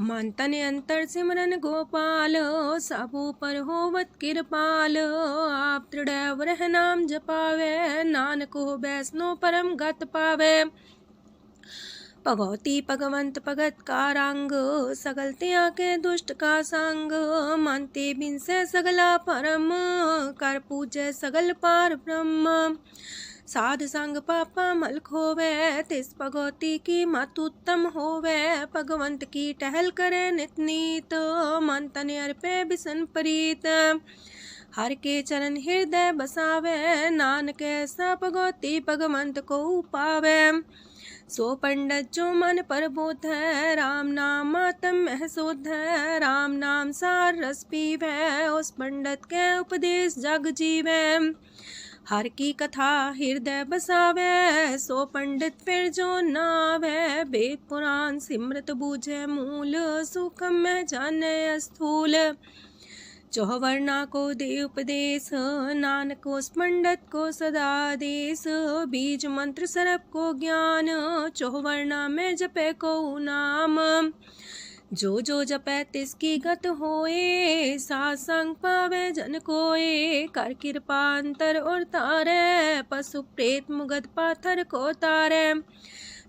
मन तन अंतर सिमरन गोपाल, सबू पर होवत कृपाल। आप दृढ़ वरह नाम जपावे, नानक हो बैसनो परम गत पावे। भगवती भगवंत भगत का रंग, सगल त्याग के दुष्ट का संग। मानते बिन से सगला परम, कर पूजे सगल पार ब्रह्म। साध संग पापा मल खोवे, तिस भगवती की मत उत्तम होवे। भगवंत की टहल करे नित नीत, मन तन अर्पे बिसन प्रीत। हर के चरण हृदय बसावे, नानक ऐसा भगवती भगवंत को पावे। सो पंडित जो मन पर बोध है, राम नाम आत्म में शोध है। राम नाम सार रस पीवे, उस पंडित के उपदेश जग जीवे। हर की कथा हृदय बसावे, सो पंडित फिर जो नावे। वेद पुराण सिमरत बूझे मूल, सूक्ष्म में जाने स्थूल। चौवर्णा को दे उपदेश, नानक उस पंडित को सदा देश। बीज मंत्र सरप को ज्ञान, चौवर्णा में जपे को नाम। जो जो जपे तिसकी गत होए, सात संग पावे जन कोए। कर कृपांतर और तारे, पशु प्रेत मुगध पाथर को तारे।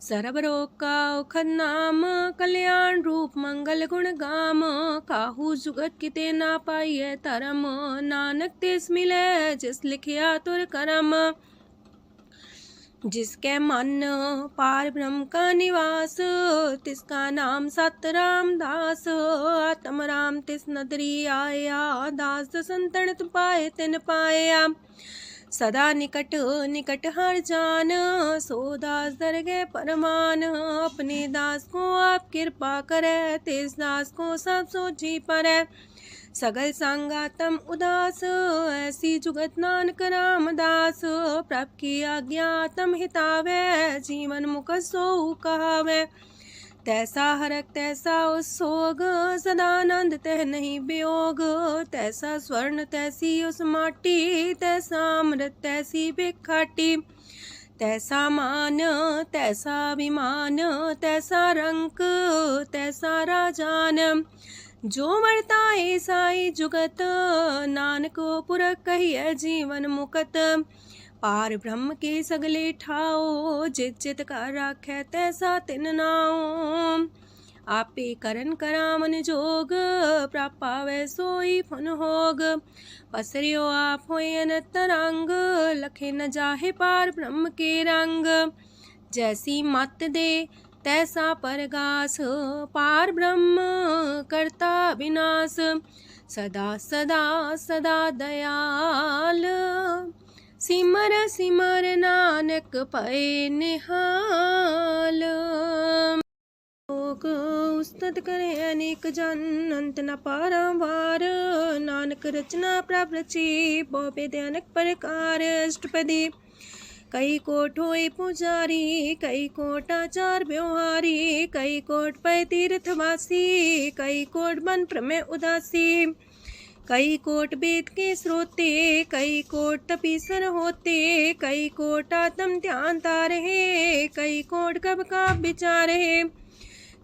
सरब रोग का औखद नाम, कल्याण रूप मंगल गुण गाम। काहू जुगत किते ना पाइए धरम, नानक तिस मिले जिस लिखिया तुर करम। जिसके मन पार ब्रह्म का निवास, तिसका नाम सत रामदास। आत्म राम तिस नदरी आया, दास संतन पाए तिन पाया। सदा निकट निकट हर जान, सो दास दरगे परमान। अपने दास को आप कृपा करे, तिस दास को सब सोची परे। सगल संगातम उदास, ऐसी जुगत नानक रामदास। प्रभ की आज्ञा तम हितावे, जीवन मुख सो कहावे। तैसा हरक तैसा उत्सोग, सदानंद तह नहीं वियोग। तैसा स्वर्ण तैसी उस माटी, तैसा अमृत तैसी भिखाटी। तैसा मान तैसा अभिमान, तैसा रंक तैसा राजान। जो वर्ताए साई जुगत, नानक पुरख कहिए जीवन मुकत। पार ब्रह्म के सगले ठाओ, जित जित कर राखै तैसा तिन नाओ। आपे करन करामन जोग, प्रापावे सोई फन होग। पसरियो आप होए अनंत रंग, लखे न जाहे पार ब्रह्म के रंग। जैसी मत दे तैसा परगास, पार ब्रह्म करता विनाश। सदा सदा सदा दयाल, सिमर सिमर नानक पए निहाल। लोक उस्तत करे अनेक जन, अंत न पारावार। नानक रचना प्रभ रची, बहु अनेक प्रकार। अष्टपदी कई कोट होए पुजारी, कई कोट आचार व्यवहारी। कई कोट पै तीर्थवासी, कई कोट बन प्रमेय उदासी। कई कोट वेद के स्रोते, कई कोट तपीसर होते। कई कोट आत्म ध्यान तारहे, कई कोट कब का विचार है।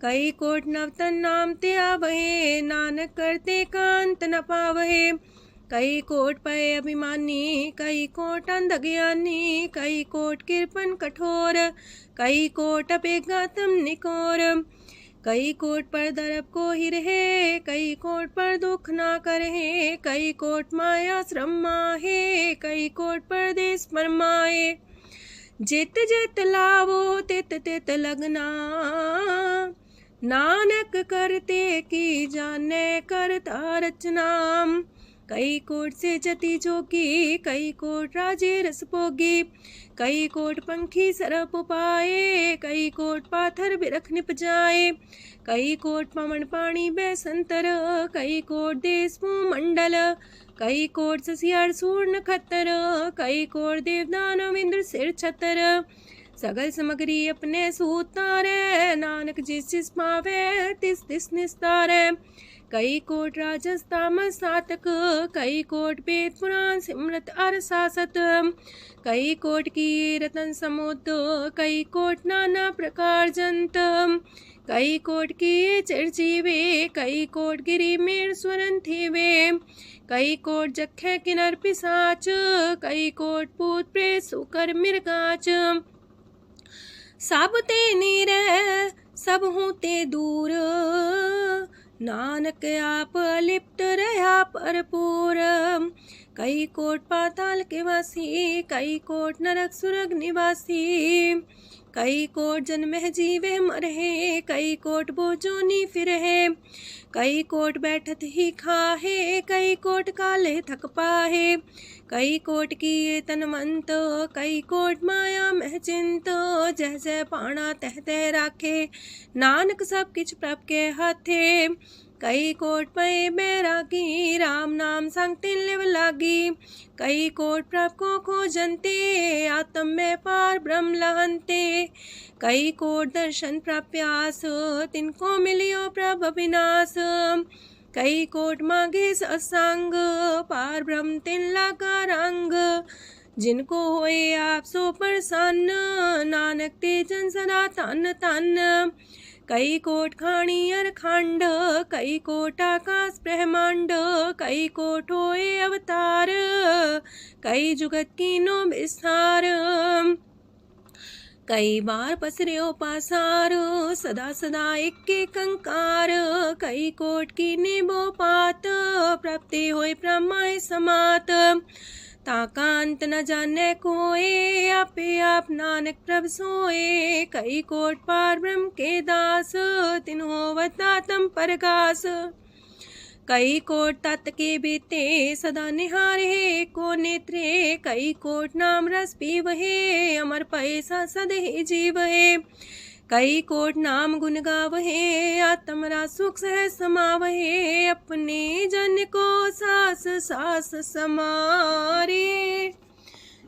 कई कोट नवतन नाम ते आवहे, नानक करते कांत न पावहे। कई कोट पय अभिमानी, कई कोट अंधज्ञानी। कई कोट कृपन कठोर, कई कोट अपेगातम निकोर। कई कोट पर दरब को ही रहे, कई कोट पर दुख ना करहे। कई कोट माया श्रम माहे, कई कोट परदेश परमाए। जित जित लावो तित तित लगना, नानक करते की जाने करता रचना। कई कोट से जति जोगी, कई कोट राजे रस भोगी। कई कोट पंखी सरप पाए, कई कोट पाथर बिरख निप जाए। कई कोट पवन पानी बैसंतर, कई कोट देश मंडल। कई कोट ससियार सूर नखत्तर, कई कोट देवदानव इंद्र सिर छतर। सगल सामग्री अपने सूतारे, नानक जिस जिस पावे तिस तिस निस्तारे। कई कोट राजस तामस सातक, कई कोट वेद पुराण सिमरत अर सासत। कई कोट की रतन समुद्र, कई कोट नाना प्रकार जंत। कई कोट की चिरजीवे, कई कोट गिरी मेर स्वरन थेवे। कई कोट जखे किनर पिसाच, कई कोट पूत प्रेत सुकर मिर्गाच। सब ते नीरे सब हूँ ते दूर, नानक आप अलिप्त रहा भरपूर। कई कोट पाताल के वासी, कई कोट नरक सुरग निवासी। कई कोट जन्म जीवे मरहे, कई कोट बोझोनी फिरहे। कई कोट बैठत ही खाहे, कई कोट काले थक पाहे। कई कोट की तनवंत, कई कोट माया मह चिंत। जह जह पाणा तह तह राखे, नानक सब किछ प्रभ के हाथे। कई कोट पए बैरागी, राम नाम संग तिन लिव लागी। कई कोट प्रभ को खोजंते, आत्म में पार ब्रह्म लहंते। कई कोट दर्शन प्रप्यास, तिनको मिलियो प्रभ अविनाश। कई कोट मांगे सत्संग, पार ब्रह्म तिन लागा रंग। जिनको होए आप सो प्रसन्न, नानक ते जन सदा तन तन। कई कोट खाणी अर खंड, कई कोट आकाश ब्रह्मांड। कई कोट होए अवतार, कई जुगत कीनो विस्तार। कई बार पसरियो पासार सदा सदा एक कंकार कई कोट की निबो पात प्राप्ति होय प्रमाय समात ताकांत न जाने कोए आपे आप नानक प्रभ सोए कई कोट पार ब्रह्म के दास तिन्हो वतातम परगास कई कोट तत् के बीते सदा निहारे को नेत्रे कई कोट नाम रस पीवहे अमर पैसा सदहे जीवहे कई कोट नाम गुण गावहे आत्मरा सुख सह समावहे अपने जन को सास सास समारे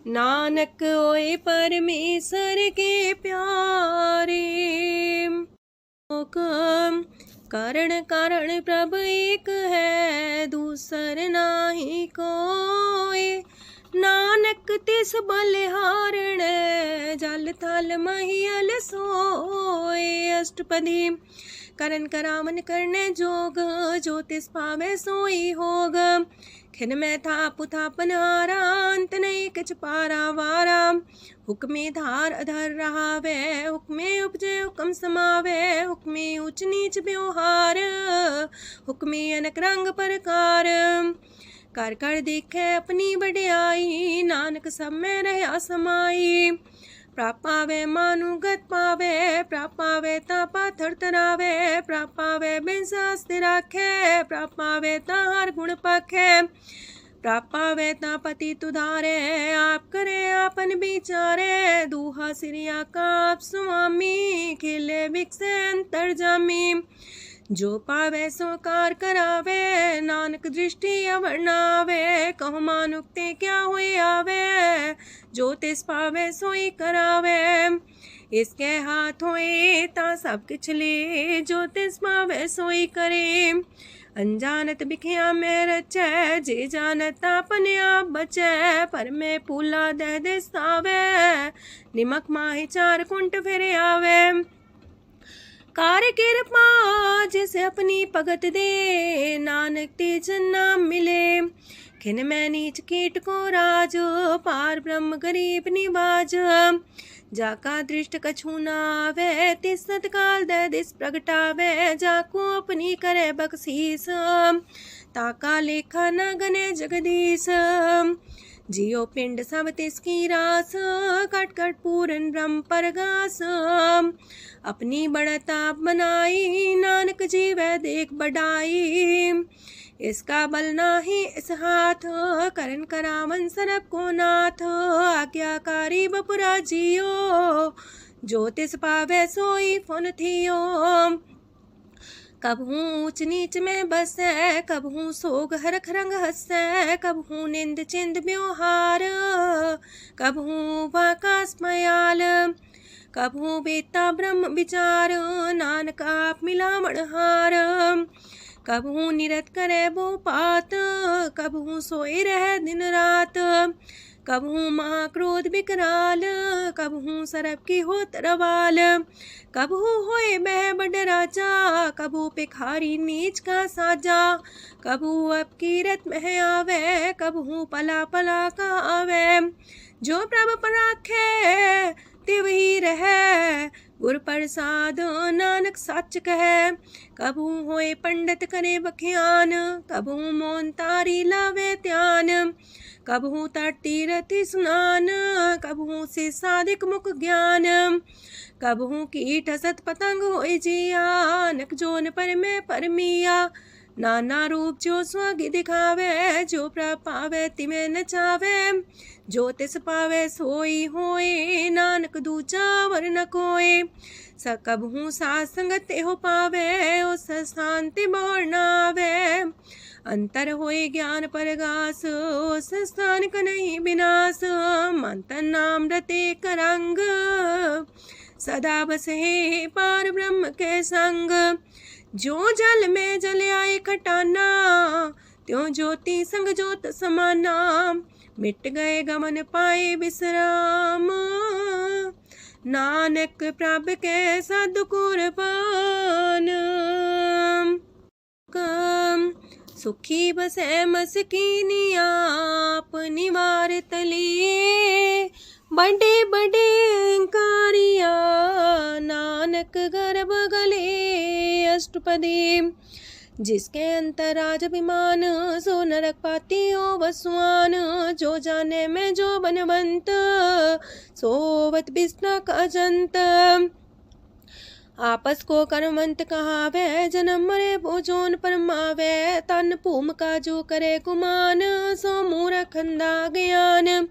नानक ओए परमेश्वर के प्यारे कारण कारण प्रभ एक है दूसर नाही कोय नानक तिस बलिहारण जल थल महियल सोय अष्टपदी करन करावन करने जोग जो तिस पावे सोई होग खिन में था पुथापन आरांत नहीं कछ पारा वारा हुक्मे धार अधर रहा वे हुक्मे उपजे हुक्म समावे हुक्मे ऊंच नीच व्यवहार हुक्मे अनक रंग प्रकार कर कर देखे अपनी बड़ाई नानक सब में रहा समाई प्रापावे मानुगत पावे प्रापावे ता पाथर तरावे प्रापावे बिन शास्त्र राखे प्रापावे ता हर गुण पाखे प्रापावे ता पति तुधारे आप करे आपन विचारे दूहा सिरिया का आप स्वामी खिले विकसे अंतर जामी जो पावे सो कार करावे नानक दृष्टि अवर्णावे कहो मानुक्ते क्या हुए आवे जो तिस पावे सोई करावे इसके हाथ होए ता सब किछ ले जो तिस पावे सोई करे अनजानत बिखिया में रचे जे जानत अपने आप बचे पर में पूला दे दिसावे निमक माही चार कुंट फिर आवे कार कृपा जिसे अपनी भगत दे नानक तेज नाम मिले खिन में नीच कीट को राज पार ब्रह्म गरीब निवाज जाका दृष्ट कछु नावे तिस सतकाल दे दिस प्रगटावे जाको अपनी करे बख्शीस ताका लेखा न गने जगदीश जियो पिंड सब तिसकी रास कट कट पूरन ब्रह्म परगास अपनी बढ़ता बनाई नानक जीवे देख बढ़ाई इसका बल नाही इस हाथ करन करावन सरब को नाथ आज्ञाकारी बपुरा जियो जो तिस पावे सोई फुन थियो कब हूँ ऊंच नीच में बसे कब हूँ सोग हरख रंग हंसे कब हूँ निंद चिंद व्यवहार कब हूँ वाकास मयाल कब हूँ बेता ब्रह्म विचार नानक आप मिला मणहार कब हूँ निरत करे वो पात कब हूँ सोए रह दिन रात कब हूँ महाक्रोध विकराल कब हूँ सरब की हो तरवाल कब हूँ होए बह बड़ राजा कब हूँ पिखारी नीच का साजा कब हूँ अब कीरत में आवे कब हूँ पला पला का आवे जो प्रभ पर राखे तिव ही रहे गुर प्रसाद नानक सच कहे कबू होए पंडित करे बख्यान कबू मोन तारी लावे ध्यान कबू तटी रति सुनान कबू से साधिक मुख ज्ञान कबू कीट सत पतंग होए जिया नक जोन पर में परमिया नाना रूप जो स्वागी दिखावे जो प्रपावे तिमे नचावे जो तिस पावे सोई होए नानक दूजा वर न कोय सकब हूँ साथ संगत हो पावे उस शांति बोर नावे अंतर होए ज्ञान परगास उस स्थान का नहीं विनाश मंतन नाम रते करंग सदा बसे पार ब्रह्म के संग जो जल में जल आए खटाना त्यों ज्योति संग ज्योत समाना मिट गए गमन पाए विश्राम नानक प्रभ के सद्कुर्बान सुखी बसे मस्कीनी आप निवार तलिए बड़े बड़े कारी नरक गर्भ गले अष्टपदी। जिसके अंतराज अभिमान सो नरक पाती हो वसुआन। जो जाने में जो बनवंत सोवत बिस्ना का जंत। आपस को कर्मवंत कहावे जन्म मरे भोजोन परमावे। तन भूम का जो करे गुमान सो मूर्ख अंधा ज्ञान।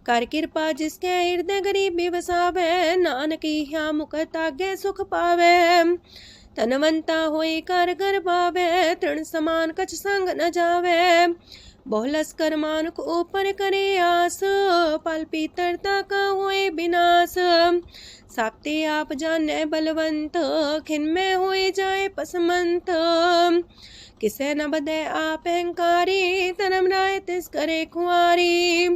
कर कृपा जिसके हृदय गरीबी बसावे। नानक यहाँ मुख तागे सुख पावे। तनवंता होई कर घर पावे। तृण समान कछ संग न जावे। बहुलस कर मानुक ऊपर करे आस। पल पीतरता का होए विनाश। साक्ते आप जाने बलवंत खिन में होए जाए पसमंत। किसे न बदे आप अहंकारी धर्म राय तिस करे खुआरी।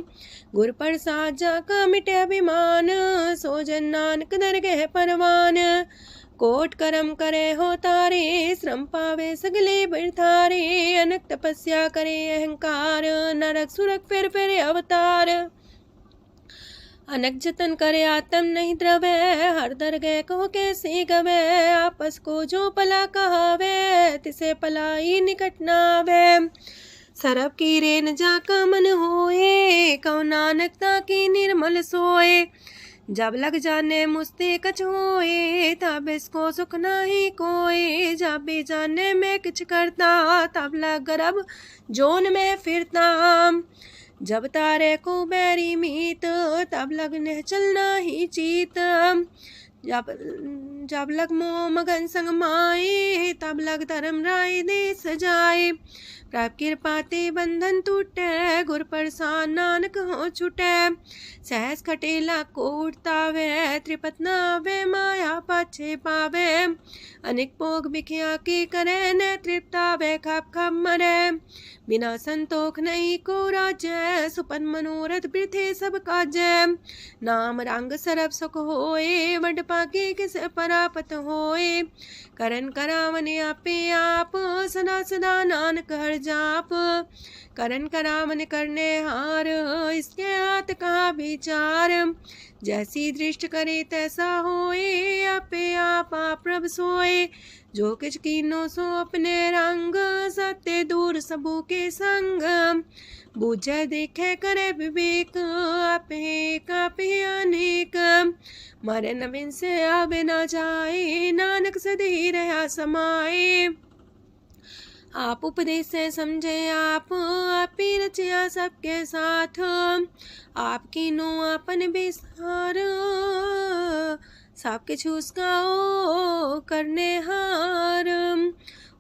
गुर प्रसाद जाका मिटे अभिमान सो जन नानक दरगह परवान। कोट कर्म करे हो तारे श्रम पावे सगले बिरथारे। अनक तपस्या करे अहंकार नरक सुरक फिर अवतार। अनक जतन करे आत्म नहीं द्रवे हर दरगह को कैसे गवे। आपस को जो पला कहावे तिसे पलाई निकट नावे। सरब की रेन जाका मन होए कौ नानकता की निर्मल सोए। जब लग जाने मुझते कछ होए तब इसको सुख नाही कोई। जब भी जाने में किछ करता तब लग गर्भ जोन में फिरता। जब तारे को बैरी मीत तब लगने चलना ही चीत। जब लग मोह मगन संग माए तब लग धर्म राय दे सजाए। प्रभ कृपा ते बंधन टूटे गुर प्रसाद नानक हो छूटे। सहस खटेला को उठतावे त्रिपत नावे माया पाछे पावे। अनेक भोग बिखिया की करे न तृप्तावे खप खप मरे। बिना संतोख नहीं को राज्य सुपन मनोरथ वृथे सब काजय। नाम रंग सरब सुख होए वड पाके किस परापत होए। करन करावन आपे आप सदा सदा नानक हर जाप। करन करावन करने हार इसके हाथ का विचार। जैसी दृष्ट करे तैसा होए आपे आप प्रभ सोए। जो किछ कीनो सो अपने रंग सत्य दूर सबू के संग। बूझे देखे करे विवेक आपे अनेक। मरे नवीन से आवे ना जाए नानक सदी रहा समाए। आप उपदेश से समझे आप ही रचिया सबके साथ। आपकी नो आपन विस्तार सब किछ उसका ओ करने हार।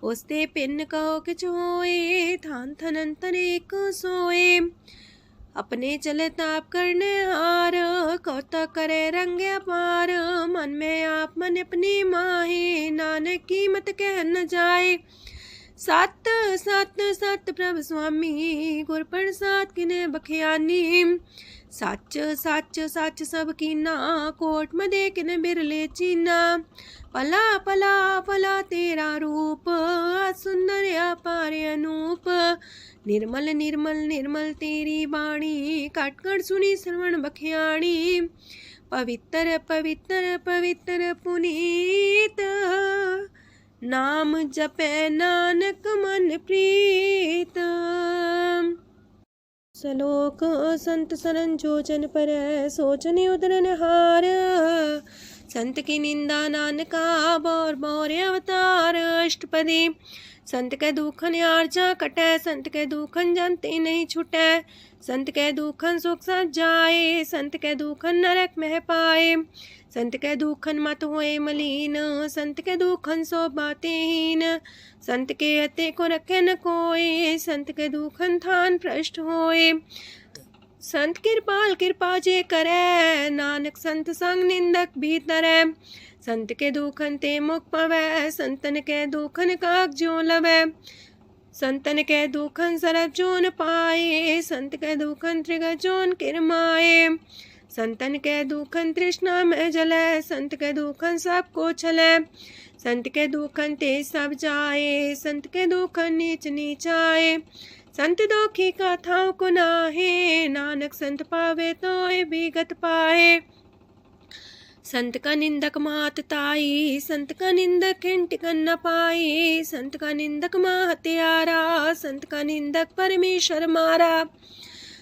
उसते पिन कहो किछ होए थान थनंतर एक सोए। अपने चले ताप करने हार कौतक करे रंग अपार। मन में आप मन अपनी माहे नानक की मत कह न जाए। सत सत सत प्रभ स्वामी गुर प्रसाद किने बखियानी। सच सच सच सब कीना कोट मदे किने बिरले चीना। पला पला पला तेरा रूप सुंदर अपार अनूप। निर्मल निर्मल निर्मल तेरी बाणी काट कर सुनी श्रवण बखियाणी। पवित्र पवित्र पवित्र पुनीत नाम जपे नानक मन प्रीत। सलोक संत सरन जो जन पर सोचने उदरन हार। संत की निंदा नानका बौर बौर अवतार। अष्टपदी संत के दुखन आर्जा कटे संत के दुखन जानते नहीं छुटे। संत के दुखन सुख सज जाए संत के दुखन नरक में पाए। संत के दुखन मत होए मलीन संत के दुखन सो बातें हीन। संत के अते को रखे न कोई संत के दुखन थान भ्रष्ट होए। संत कृपाल कृपा जे करे नानक संत संग निंदक भीतरे। संत के दुखन ते मुख पवे संतन के दुखन काक जो लवे। संतन के दुखन सरब जोन पाए संत के दुखन त्रिगत जोन किरमाए। संतन के दुखन तृष्णा में जले संत के दुखन सबको छले। संत के दुखन ते सब जाए संत के दुखन नीच नीचाए। संत दोखी का थाव को नाहे नानक संत पावे तो विगत पाए। संत का निंदक मात ताई, संत का निंदक खिंटिकन न पाई, संत का निंदक माँ हत्यारा, संत का निंदक परमेश्वर मारा,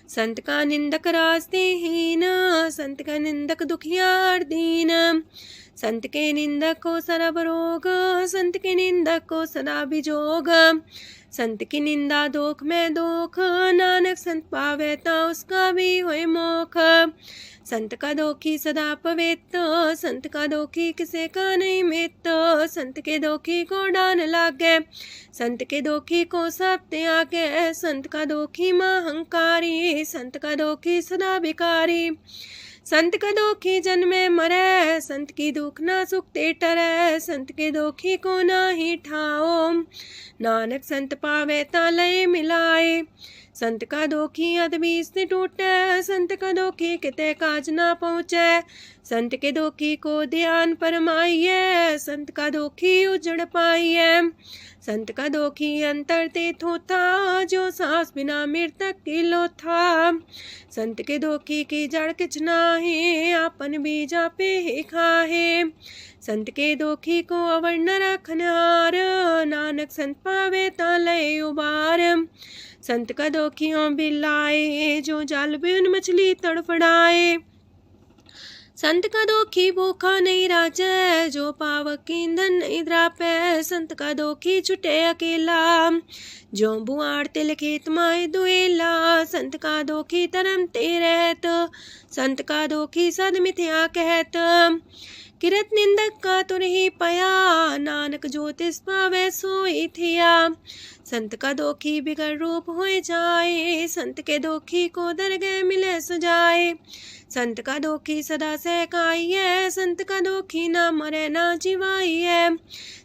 संत का निंदक रास्ते हीन, संत का निंदक दुखियार दीन, संत के निंदक को सरब रोग, संत के निंदक को सदा बिजोग, संत की निंदा दोख में दोख, नानक संत पावे ता उसका भी होए मोख। संत का दोखी सदा पवित्र, संत का दोखी किसे का नहीं मित, संत के दोखी को डान लागे, संत के दोखी को सब त्यागे, संत का दोखी महांकारी, संत का दोखी सदा भिकारी, संत का दोखी जन्मे मरे, संत की दुख ना सुख ते टरे, संत के दोखी को ना ही ठाओ, नानक संत पावे ता लय मिलाए, संत का दोखी अदबीस ने टूटे, संत का दोखी किते काज ना पहुँचे, संत के दोखी को ध्यान परमाइए, संत का दोखी उजड़ पाइए, संत का दोखी अंतर ते थोथा, जो सांस बिना मृतक किलो था, संत के दोखी की जड़ किछ नाहे, आपन बीजा पे ही खाहे, संत के दोखी को अवर न रखनार, नानक संत पावे ता लय उबार, संत का दोखियों बिलाए, जो जाल बिन मछली तड़फड़ाए, संत का दोखी भूखा नहीं राजे, जो पावक ईंधन नहीं द्रापे, संत का दोखी छुटे अकेला, जो बुआड़ तिल खेत माए दुएला, संत का दोखी तरम ते रहत, संत का दोखी सद मिथ्या कहत, किरत निंदक का तुर ही पया, नानक जो तिस पावे सोई थिया, संत का दोखी बिगड़ रूप होए जाए, संत के दोखी को दरगह मिले सजाए, संत का दोखी सदा सहकाइए, संत का दोखी ना मरे ना जिवाइए,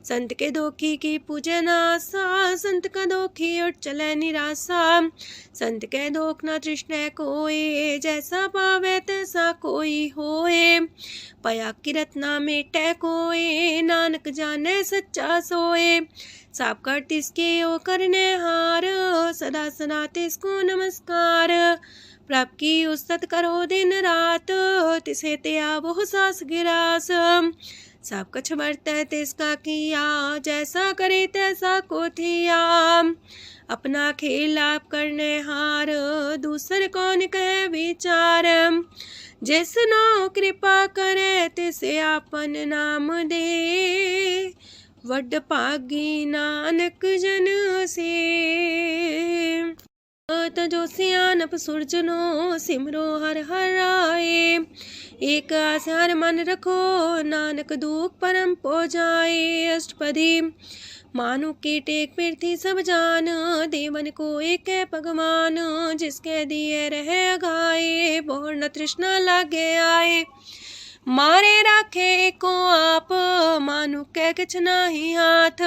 संत के दोखी की पूजे ना आशा, संत का दोखी उठ चले निराशा, संत के दोख ना तृष्णा कोई, जैसा पावे तैसा कोई होए, पया किरत ना मेटे कोई, नानक जाने सच्चा सोए, साप कर तिसके ओ करने हार, सदा सदा तिसको नमस्कार, प्रभ की उस्तत करो दिन रात, तिसे त्या बहु सास गिरास, सब कछ बरतै तिसका किया, जैसा करे तैसा को थिया, अपना खेल आप करने हार, दूसर कौन कहे विचार, जिसनो कृपा करे तिसे आपन नाम दे, वड पागी नानक जन से, तजो सियानप सुरजनो, सिमरो हर हर आए, एक आस हर मन रखो, नानक दुख परम पो जाए, अष्टपदी मानु के टेक पृथ्वी सब जान, देवन को एक है भगवान, जिसके दिए रहे अघाए, बोर न तृष्णा लागे आए, मारे राखे को आप, मानु के किछ नाही हाथ,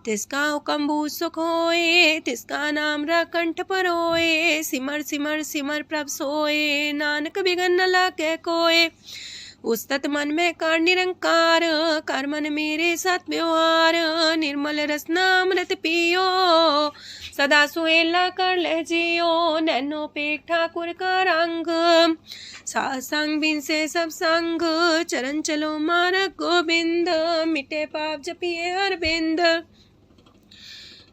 तिसका हुक्म भू सुख होए, तिसका नाम कंठ पर होए, सिमर सिमर सिमर प्रभ सोए, नानक बिगन न लागे कोय, उस्तत मन में कर निरंकार, कर मन मेरे साथ व्यवहार, निर्मल रसना अमृत पियो, सदा सुहेला कर ले जियो, नैनो पेट ठाकुर का रंग, सासंग बिन से सब संग, चरण चलो मार्ग गोविंद, मिटे पाप जपिए हर बिंद,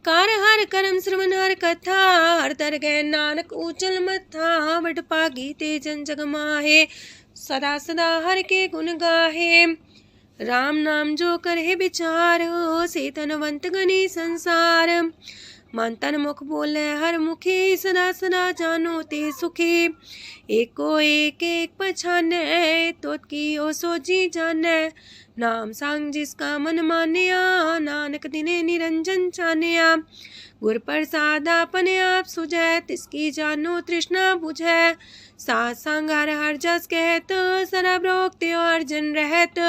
कार हर करम श्रवण हर कथा, हर तर गए नानक ऊचल मथा, वड पागी ते जन जग माहे, सदा सदा हर के गुण गाहे, राम नाम जो करे विचार, से तनवंत गनी संसार, मन तन मुख बोले हर मुखी, सदा सदा जानो ते सुखी, एको एक एक पछाने, तो की ओ सोची जाने, नाम सांग जिसका मन मानिया, नानक दिने निरंजन चानिया, गुर प्रसाद अपने आप सुझै, तिसकी जानो तृष्णा बुझै, साथ संग हर हर जस कहत, सरब रोग त्यो अर्जन रहत,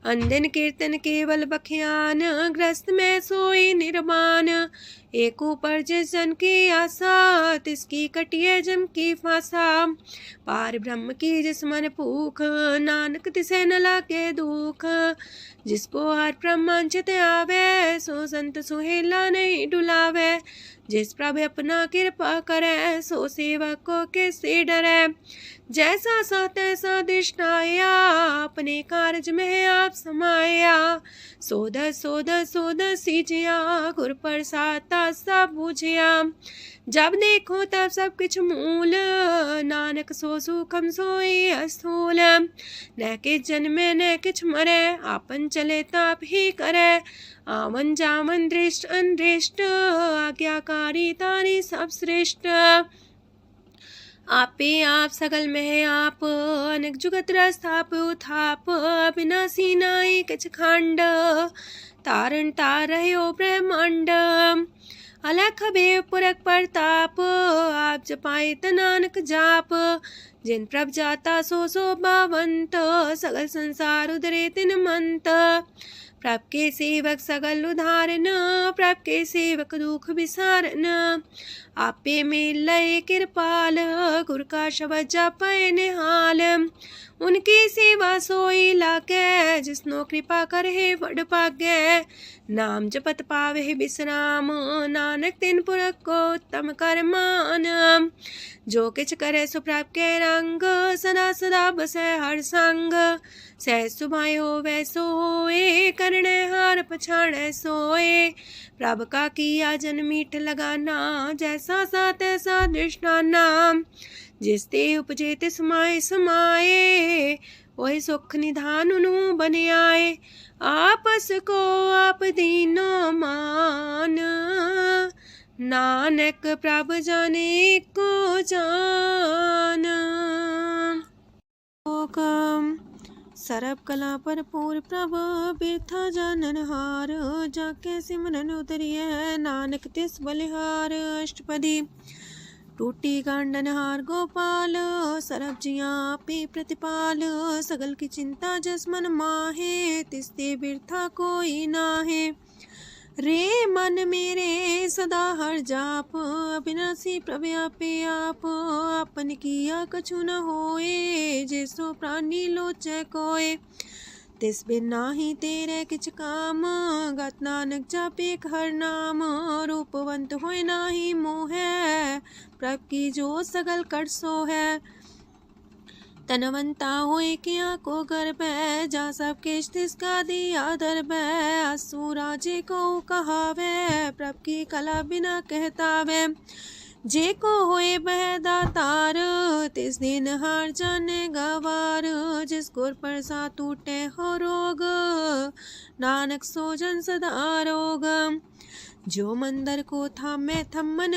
अनदिन कीर्तन केवल बखियान, ग्रस्त में सोई निर्वाण, एक ऊपर जिस जन की आशा, तिसकी कटिए जम की फांसा। पार ब्रह्म की जिस मन भूख, नानक तिसे न लागे दुख। जिसको हर प्रमांचित आवे, सो संत सुहेला नहीं डुलावे। जिस प्रभु अपना कृपा करे, सो सेवक को कैसे डरे। जैसा सा तैसा दृष्टाया, अपने कारज में आप समाया। सोध सोध सोध सीजिया, गुर प्रसाद सब बूझिया। जब देखो तब सब कुछ मूल, नानक सो सुखम सोई अस्थूल। न किछ जन्मे न किछ मरे, आपन चले ताप ही करे। आवन जावन दृष्ट अनदृष्ट, आज्ञाकारी तारी सब श्रेष्ठ। आपे आप सगल में आप, अनेक जुगत रस्थाप उथाप। अविनाशी नाई किछ खंड, तारण तार रह्यो ब्रह्मांड। अलख बेव पुरख प्रताप, आप जपाए त नानक जाप। जिन प्रभ जाता सो शोभावंत, सगल संसार उधरे तिन मंत। प्रभ के सेवक सगल उधारन, प्रभ के सेवक दुख विसारन। आपे में लय कृपाल, गुर का शब्द जपै निहाल। उनकी सेवा सोई लागे, जिसनो कृपा करे वड पागे। नाम जपत पावे विश्राम, नानक तिन पुरख को उत्तम कर मान। जो किछ करे सो प्रभ के रंग, सदा सदा बसै हर संग। सह सुभाए होवे सोए, करणे हार पछाड़े सोए। प्रभ का किया जन मीठ लगाना, जैसा सा तैसा दृष्टाना। जिस ते उपजे तिस माए समाए, ओहि सुख निधान उनु बन आए। आपस को आप दीनो मान, नानक प्रभ जाने को जान। सर्व कला भरपूर प्रभ, बिरथा जानन हार। जाके सिमरन उतरिए, नानक तिस बलिहार। अष्टपदी। टूटी गांडन हार गोपाल, सर्व जिया पे प्रतिपाल। सगल की चिंता जस मन माहे, तिसते बिरथा कोई नाहे। रे मन मेरे सदा हर जाप, अविनाशी प्रभु आपे आप। आपन किया कछु न होए, जैसो प्राणी लोचै कोय। तिस बिन नाही तेरे किछ काम, गत नानक जापे हर नाम। रूपवंत होय नाही मोह, प्रभ की जो सगल कर सो है। तनवंता होए किया को गर्भ, जा सब किश तिसका दिया दर्ब। असु राजे को कहावे, प्रभ की कला बिना कहतावे। जे को होए बह दातार, तिस दिन हार जाने गवार। जिस गुर प्रसाद टूटे हो रोग, नानक सो जन सदा रोग। जो मंदर को थामे थम्मन,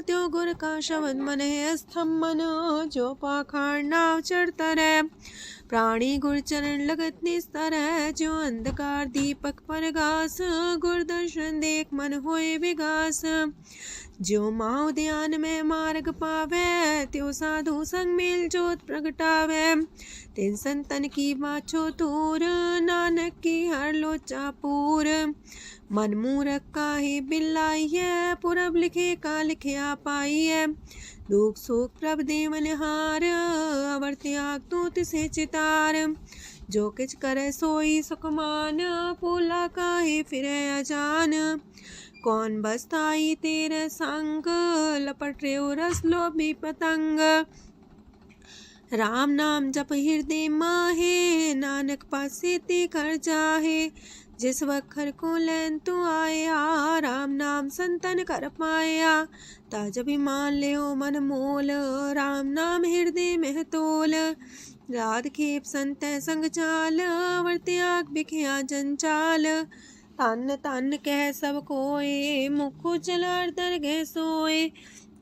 त्यो गुर का शब्द मन है स्तम्भन। जो पाखाड़ नाव चढ़ता रहे, प्राणी गुर चरण लगत निस्तर है। जो अंधकार दीपक पर घास, गुर दर्शन देख मन होए विगास। जो माओ ध्यान में मार्ग पावे, त्यो साधु संग मेल जोत प्रगटावे। तिन संतन की बाछो तूर, नानक की हर लोचा पूर। मन मूरख काहे बिलाइए, पुरब लिखे का लिखिया पाइए। दुख सुख प्रभ देवन हार, अवर त्याग तू तिसे चितार। जो किछ करे सोई सुखमान, पोला काहे फिरे अजान। कौन बसताई तेरे संग, लपट रे रस लोभी पतंग। राम नाम जप हृदय माहे, नानक पासे ते कर जाहे। जिस वखर को लैन तू आया, राम नाम संतन कर पाया। ताज अभिमान ले ओ मन मोल, राम नाम हृदय में तोल। राध खेप संत संग चाल, वर त्याग बिखिया जंचाल। तन तन कह सब कोय, मुखो चलार दरगह सोए।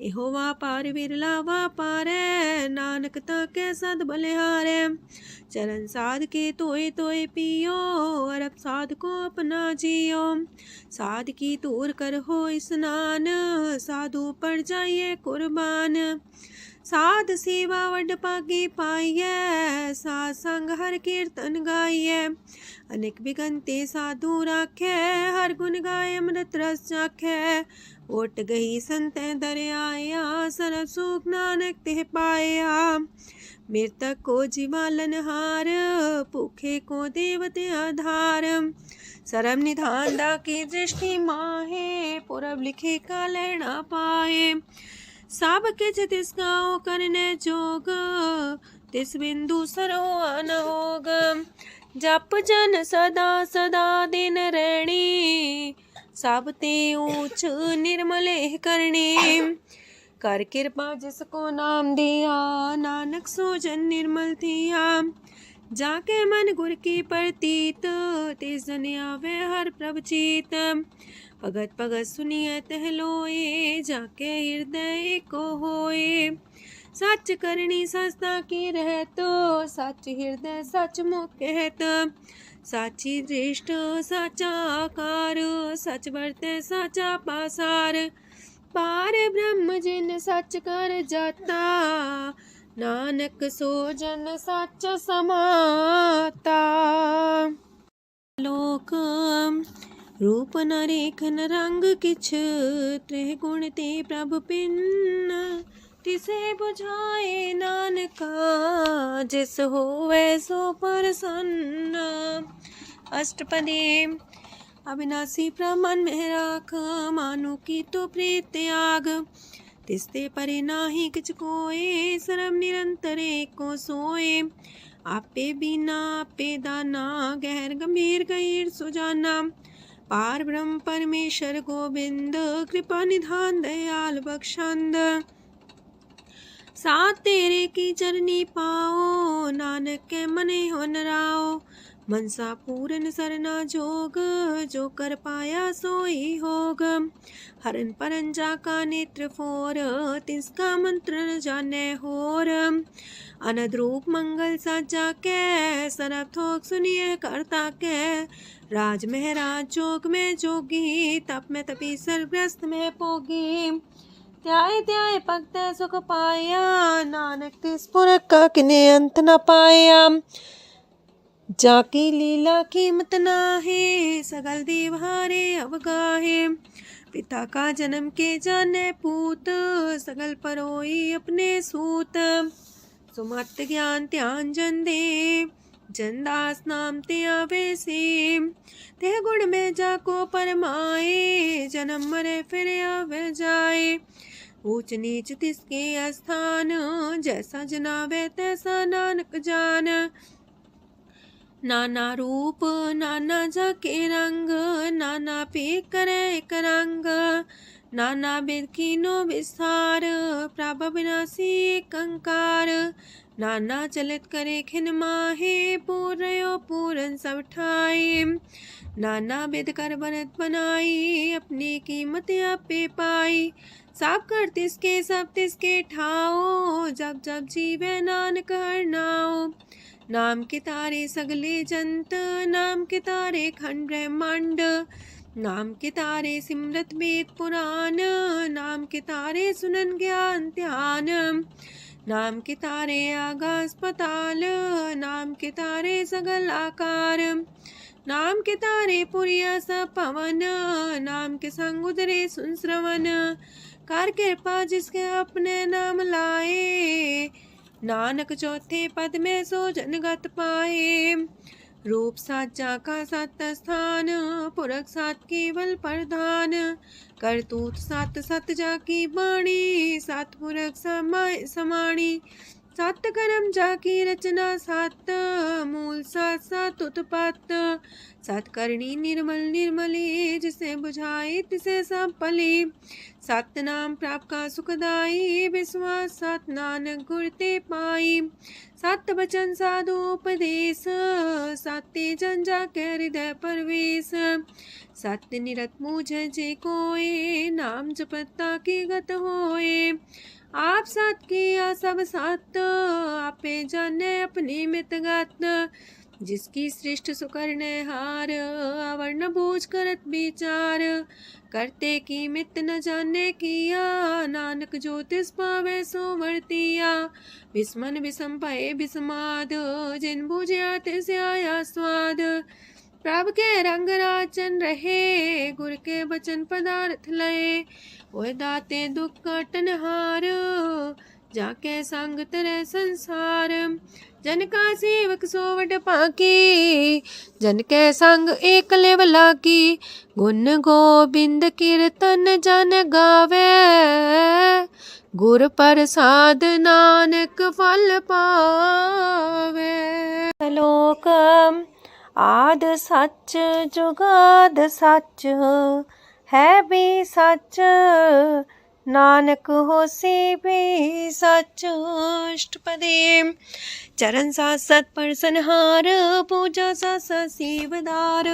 एहो वापार विरला वापारै, नानक ताके सद बलिहारै। चरण साध के तोय तोय पियो, अरब साध को अपना जियो। साध की तूर कर हो स्नान, साधु पर जाइए कुर्बान। साध सेवा वड पागे पाइयै, साध संग हर कीर्तन गाइयै। अनेक बिगंते साधु राखै, हर गुण गाय अमृत रस चाखै। ओट गई संतै दर आया, सरब सुख नानक तिह पाया। मृतक को जीवालन हार, भूखे को देवते आधार। सरब निधान डाकी दृष्टि माहे, पुरब लिखे का लैना पाए। सब किछ तिस गाओ करने जोग, तिस बिंदु सरो अनहोग। जप जन सदा सदा दिन रैणी, सब ते ऊंच निर्मल करणी। कर कृपा जिसको नाम दिया, नानक सो जन निर्मल थिया। जाके मन गुर की प्रतीत, तिस जन आवे हर प्रभ चीत। भगत भगत सुनिए तह लोए, जाके हृदय को होए। सच करनी सस्ता की रहत, सच हृदय सच मुख कहत। साची दृष्ट साचा आकार, सच बरते साचा पासार। पार ब्रह्म जिन सच कर जाता, नानक सो जन सच समाता। लोक रूप न रेखन रंग किछ, त्रिह गुण ते प्रभ पिन। तिसे बुझाए नानका, जिस होवे सो प्रसन्न। अष्टपदी। अविनाशी प्रमन में राख, मानो की तो प्रीत त्याग। तिसते परे नाही किछ कोय, सरब निरंतर एको सोए। आपे बिना आपे दाना, गहर गंभीर गहीर सुजाना। पार ब्रह्म परमेश्वर गोविंद, कृपा निधान दयाल बख्शंद। साथ तेरे की चरनी पाओ, नानक के मने हो नराओ। मनसा पूरन सरना जोग, जो कर पाया सोई होग। हरन परन जाका नेत्र फोर, तिसका मंत्र न जाने होर। अनद रूप मंगल साजा के, सरब थोक सुनिए करता के। राज महराज जोग में जोगी, तप में तपी सरग्रस्त में पोगी। त्याय त्याय भक्त सुख पाया, नानक तिस पुरख का किने अंत न पाया। जाकी लीला कीमत नाहे, सगल देव हारे अवगाहे। पिता का जन्म के जाने पूत, सगल परोई अपने सूत। सुमत ज्ञान ध्यान जन दे, जनदास नाम ते आवे से। तेह गुण में जाको परमाए, जन्म मरे फिर आवे जाए। ऊंच नीच तिसके स्थान, जैसा जनावे तैसा नानक जान। नाना रूप नाना जाके रंग, नाना पे करे एक रंग। नाना बिद कीनो विस्तार, प्रभ विनाशी एक अंकार। नाना चलित करे खिन माहे, पूर्यो पूरन सब ठाए। नाना बिद कर बनत बनाई, अपनी कीमत आपे पाई। सब कर तिसके सब तिसके ठाओ, जब जब जीवे नानक हर नाओ। नाम के तारे सगले जंत, नाम के तारे खंड ब्रह्मांड। नाम के तारे सिमरत वेद पुराण, नाम के तारे सुनन ज्ञान ध्यान। नाम के तारे आकाश पताल, नाम के तारे सगल आकार। नाम के तारे पुरिया सब पवन, नाम के संग उदरे सुन श्रवण। कर कृपा जिसके अपने नाम लाए, नानक चौथे पद में सो जनगत पाए। रूप साचा का सत स्थान, पुरख सात केवल प्रधान। करतूत सत सत जाकी बाणी, सत पुरख समाय समाणी। सत कर्म जाकी रचना सत, मूल सात सात उत्पत्त। सत करणी निर्मल निर्मली, जिसे बुझाई तिसे सब पली। सत नाम प्राप्त का सुखदाई, विश्वास सत नानक गुर ते पाई। सत वचन साधु उपदेश, सत्य जन जाके हृदय परवेश। सत्य निरत मुझे जे कोय, नाम जपता की गत होए। आप सत किया सब सत, आपे जाने अपनी मित गत। जिसकी सृष्टि सुकरने हार, आवरण बूझ करत विचार, करते की मित न जाने किया, नानक जो तिस पावे सो वर्तिया। विस्मन विषम भये विषमाद, जिन बुझिया तिस आया स्वाद। प्रभ के रंग राचन रहे, गुर के बचन पदार्थ लये, ओए दाते दुख काटन हार, जाके संग तरह संसार। जन का सेवक सोवट पाकी, जन के संग एक लेवला की, गुण गोबिंद कीर्तन जन गावे, गुर प्रसाद नानक फल पावे। लोक आद सच जुगाद सच, है भी सच, नानक होसी भी सच। अष्टपदी। चरण साथ सत परसनहार, पूजा साथ साथ सेवदार,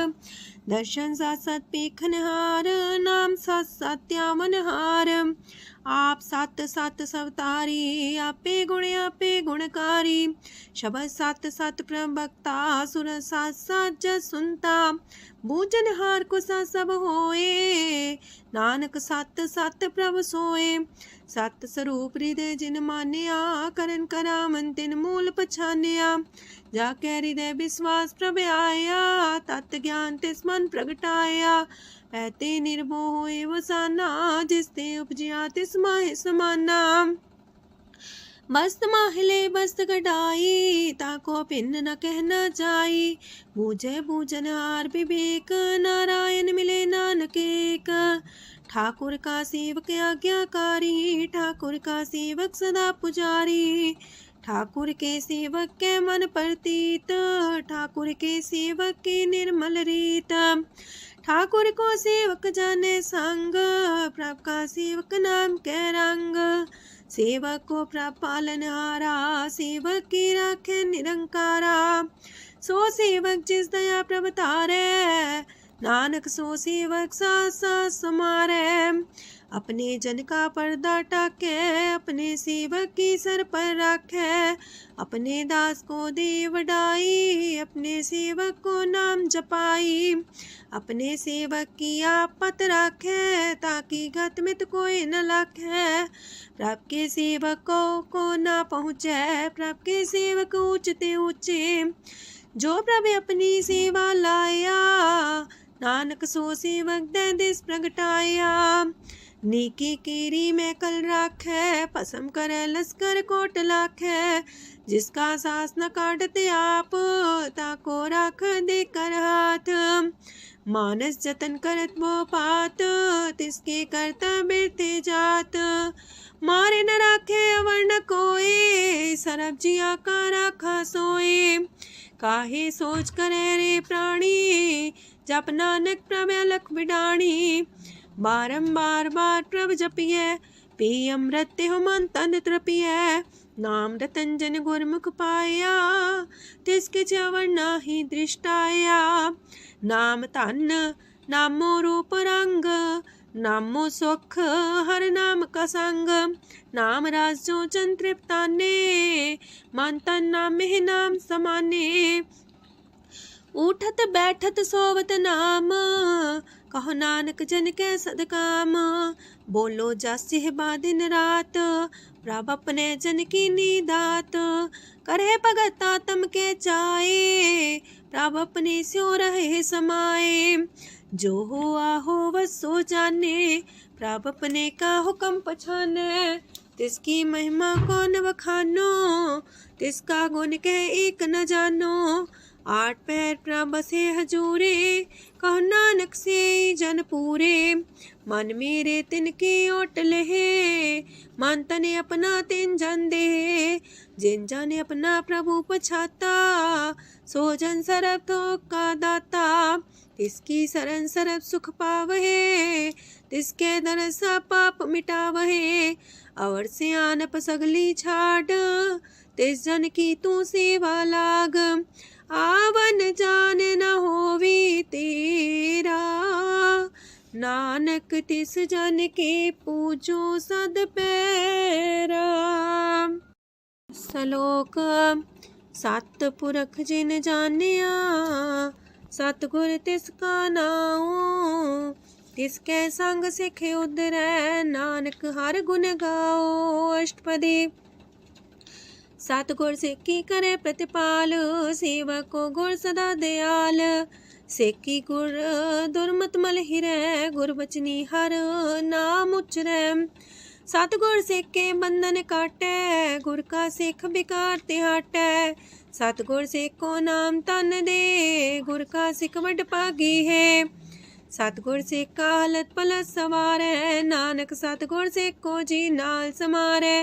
दर्शन साथ साथ पेखनहार, नाम साथ साथ त्यामनहार। आप सत सत सवतारी, आपे गुणकारी, शबद सत सत प्रभक्ता, सुर साथ साथ जस सुनता, बूझनहार को सा सब होए, नानक सत सत प्रभ सोए। सत स्वरूप हृदय जिन मानिया, करन करामन तिन मूल पछानिया। जाके हृदय विश्वास प्रभ आया, तत् ज्ञान तिस मन प्रगटाया। ऐते निर्भो होए वसाना, जिसते उपजिया तिस माहि समाना। बस्त माहिले बस्त कटाई, ताको भिन्न न कहना जाई। बूझे बूझनहार विवेक, नारायण मिले नानक एक। ठाकुर का सेवक आज्ञाकारी, ठाकुर का सेवक सदा पुजारी। ठाकुर के सेवक के मन प्रतीत, ठाकुर के सेवक की निर्मल रीत। ठाकुर को सेवक जाने संग, प्रभ का सेवक नाम के रंग। सेवक को प्रभ पालनहारा, सेवक की राखे निरंकारा। सो सेवक जिस दया प्रभ तारे, नानक सो सेवक साथ साथ समारे। अपने जन का पर्दा टाके, अपने सेवक की सर पर रखे। अपने दास को दे वडाई, अपने सेवक को नाम जपाई। अपने सेवक की आपत राखे, ताकि गत मित कोई न लाखे। प्रभ के सेवकों को ना पहुँचे, प्रभ के सेवक ऊंचते ऊंचे। जो प्रभु अपनी सेवा लाया, नानक सो सेवक दे दिस प्रगटाया। नीकी कीरी में कल राखे, पसम करे लश्कर कोट लाखे। जिसका सास न काटते आप, ताको राख दे कर हाथ। मानस जतन करत वो पात, तिसके करता बिरते जात। मारे न राखे अवर न कोई, सरब जिया का राखा सोए। काहे सोच करे रे प्राणी, जप नानक प्रभ अलख बिडाणी। बारंबार बार प्रभ जपिए, पी अमृत हो मन तन तृपिए। नाम रतन जन गुरमुख पाया, तिसके चवर नाही दृष्टाया। नाम धन नामो रूप रंग, नामो सुख हर नाम का संग। नाम राज जो जन तृप्ताने, मन तन नाम में नाम समाने। उठत बैठत सोवत नाम, कहो नानक जन के सदकाम। बोलो जास्य है दिन रात, प्रभ अपने जन की नीदात। करे भगत आत्म के चाए, प्रभ अपने स्यो रहे समाए। जो हुआ हो वसो जाने, प्रभ अपने का हुक्म पछाने। तिसकी महिमा कौन बखानो, तिसका गुण कह एक न जानो। आठ पैर प्रभ बसे हजूरे, कहो नानक से जन पूरे। मन मेरे तिनकी ओट लहे, मन तने अपना तिन जन दे। जिन जन अपना प्रभु पछाता, सो जन सरब थोक का दाता। तिसकी शरण सरब सुख पावहे, तिसके दरसा पाप मिटावहे। अवर से आनप सगली छाड़, तिस जन की तू सेवा लाग। आवन जान न होवी तेरा, नानक तिस जन के पूजो सद पैरा। श्लोक। सतपुरख जिन जानिया सतगुर तिसका नाओ। तिसके संग सिख उधरै नानक हर गुण गाओ। अष्टपदी। सतगुर सिक्की करे प्रतिपाल सेवक को गुर सदा दयाल। सेकी गुर दुर्मत मल हिरै गुर बचनी हर नाम उचरै। सतगुर सेके बंधन काटै गुर का सिख बिकार ते हटै। सतगुर सेको नाम तन दे गुर का सिख वड भागी है। सतगुर सेका हलत पलत सवारै नानक सतगुर सेको जी नाल समारै।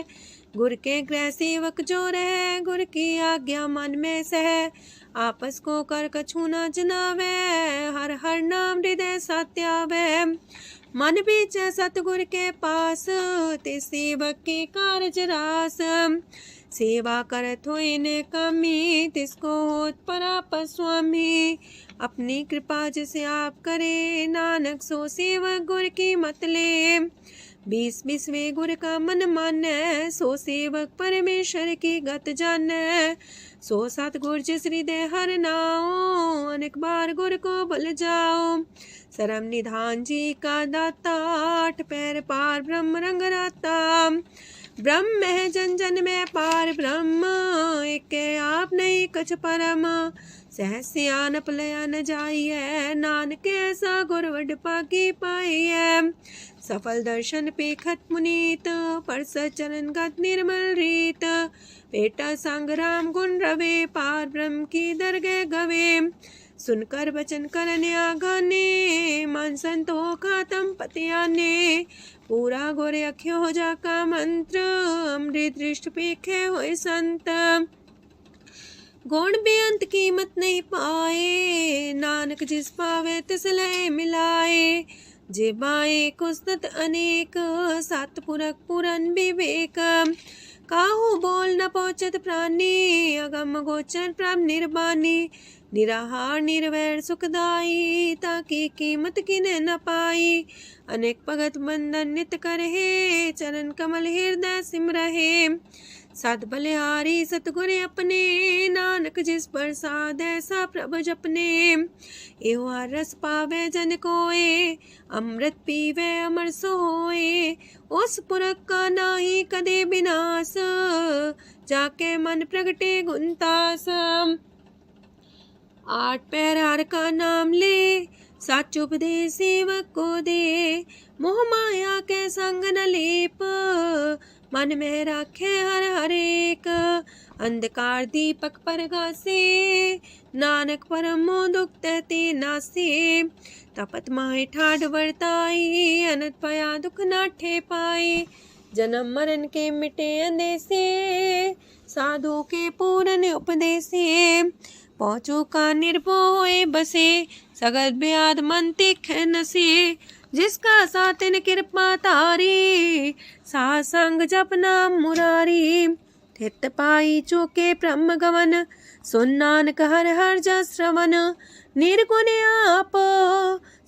गुर के गृह सेवक जो रह गुर की आज्ञा मन में सह। आपस को कर कछु न जनावै हर हर नाम हृदय सत्यावै। मन बीच सतगुर के पास ते सेवक के कारज रास। सेवा करत होए ने कामी तिसको होत परापस स्वामी। अपनी कृपा जिसे आप करे नानक सो सेवक गुर की मत ले। 20 गुर का मन मानै सो सेवक परमेश्वर की गत जानै। सो सतगुर जिस हृदय हर नाओ अनेक बार गुर को बल जाओ। सरम निधान जी का दाता 8 पैर पार ब्रह्म रंग राता। ब्रह्म है जन जन में पार ब्रह्म एक आप नहीं कछ परम। सहस सियानप लया न जाइए नानक ऐसा गुर वड पागी पाइए। सफल दर्शन पेखत मुनीत परस चरण गत निर्मल रीत। बेटा संग राम गुण रवे पार ब्रह्म की दरगह गवे। सुनकर बचन करन आगाने मन संतो खातम पतियाने। पूरा गोरे अख्यो हो जाका मंत्र अमृत दृष्ट पेखे होए संत। गुण बेअंत कीमत नहीं पाए नानक जिस पावे तिस लय मिलाए। जे बाए कुसत अनेक सतपुरख पुरन विवेक। काहू बोल न पहुँचत प्राणी अगम गोचर प्रभ निर्बानी। निराहार निर्वैर सुखदाई ताकि कीमत किने न पाई। अनेक भगत बंधन नित करहे चरण कमल हृदय सिमरहे। सत बलिहारी सतगुर अपने नानक जिस प्रसाद ऐसा प्रभ जपने। एहो रस पावे जन कोए अमृत पीवे अमर सोए। उस पुरख का नाही कदे विनाश जाके मन प्रगटे गुणतास। 8 पैर हर का नाम ले सच उपदेश सेवक को दे। मोह माया के संग न लेप मन में राखे हर हर एक। अंधकार दीपक पर गासे नानक परम मोह दुख ते नासे। तपत माहे ठाड वर्ताई अनंत पया दुख नाठे पाए। जन्म मरण के मिटे अंदेसे साधु के पूरन उपदेसे। पहुँचो का निर्भय बसे सगत ब्याद मन तिख नसे। जिसका सातिन कृपा तारी साध संग जप नाम मुरारी। थित पाई चूके ब्रह्म गवन सुन नानक हर हर जस श्रवण। निर्गुण आप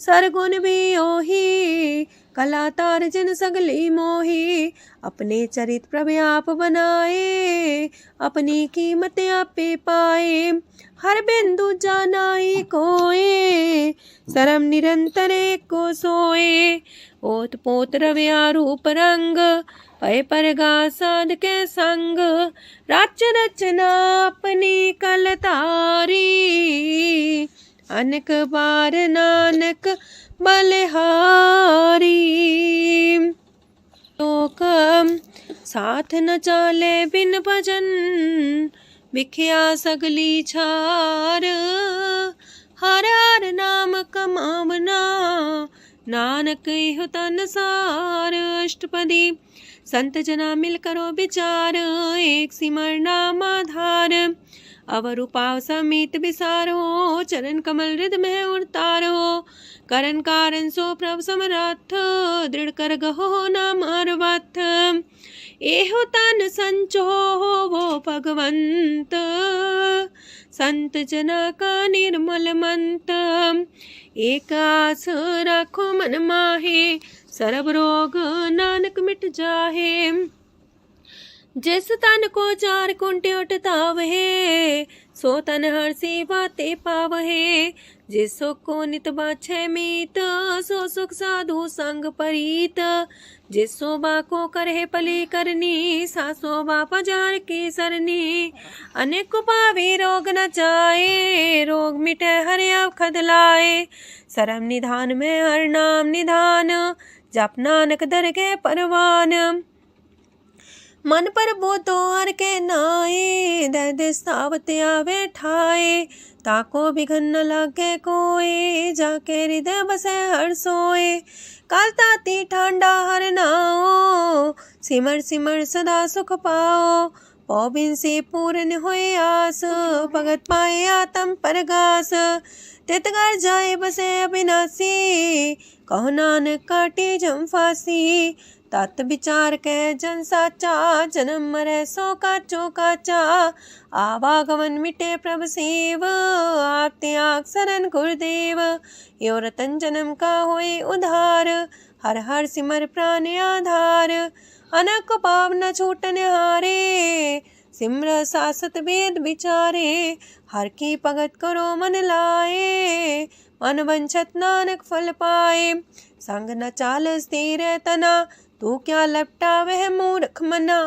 सरगुण भी ओही कला तार जिन सगली मोही। अपने चरित प्रभ आप बनाए अपनी कीमत आपे पाए। हर बिंदु जानाई कोए सरम निरंतर को सोए। ओत पोत रव्या रूप रंग पय परगा साध के संग। राच रचना अपनी कल तारी अनेक बार नानक बलिहारी। लोक साथ न चाले बिन भजन बिखिया सगली छार। हर हर नाम कमावना नानक इह तन सार। अष्टपदी। संत जना मिल करो विचार एक सिमर नाम आधार। अवर उपाव समीत विसारो चरण कमल हृद में उतारो। करन कारण सो प्रभ समरथ दृढ़ कर गहो नाम अर्वथ। एहो तन संचो वो भगवंत संत जना का निर्मल मंत। एक आस राखो मन माहे सर्व रोग नानक मिट जाहे। जिस तन को चार कुंटे उठता वहे, सो तन हर्षी बाते पावहे। जिस सुख को नित बाछे मीत, सो सुख साधु संग परीत। जिस शोभा को करहे पली करनी, सा शोभा पजार की सरनी। अनेक पावे रोग न जाए, रोग मिटे हरे अवखद लाए। सरम निधान में हर नाम निधान, जप नानक दरगे परवान। मन पर बोधो हर के नाए, दर्द सावत आवे ठाए। ताको बिघन न लागे कोए, जाके हृदय बसे हर सोए। काल ताती ठांडा हर नाओ, सिमर सिमर सदा सुख पाओ। पौबिन से पूर्ण होए आस, भगत पाए आत्म परगास। तितगर जाए बसे अविनाशी, कहो नानक काटे जम फांसी। तत् विचार के जन साचा, जन्म मरे सो काचो काचा। आवागमन मिटे प्रभ सेव, आप त्याग शरण गुरुदेव। यो रतन जन्म का होए उधार, हर हर सिमर प्राण आधार। अनक पाप न छूटन हारे, सिमर सासत वेद विचारे। हर की भगत करो मन लाए, मन वंछत नानक फल पाए। संग न चाल स्थिर तना, तू क्या लपटा वह मूर्ख मना।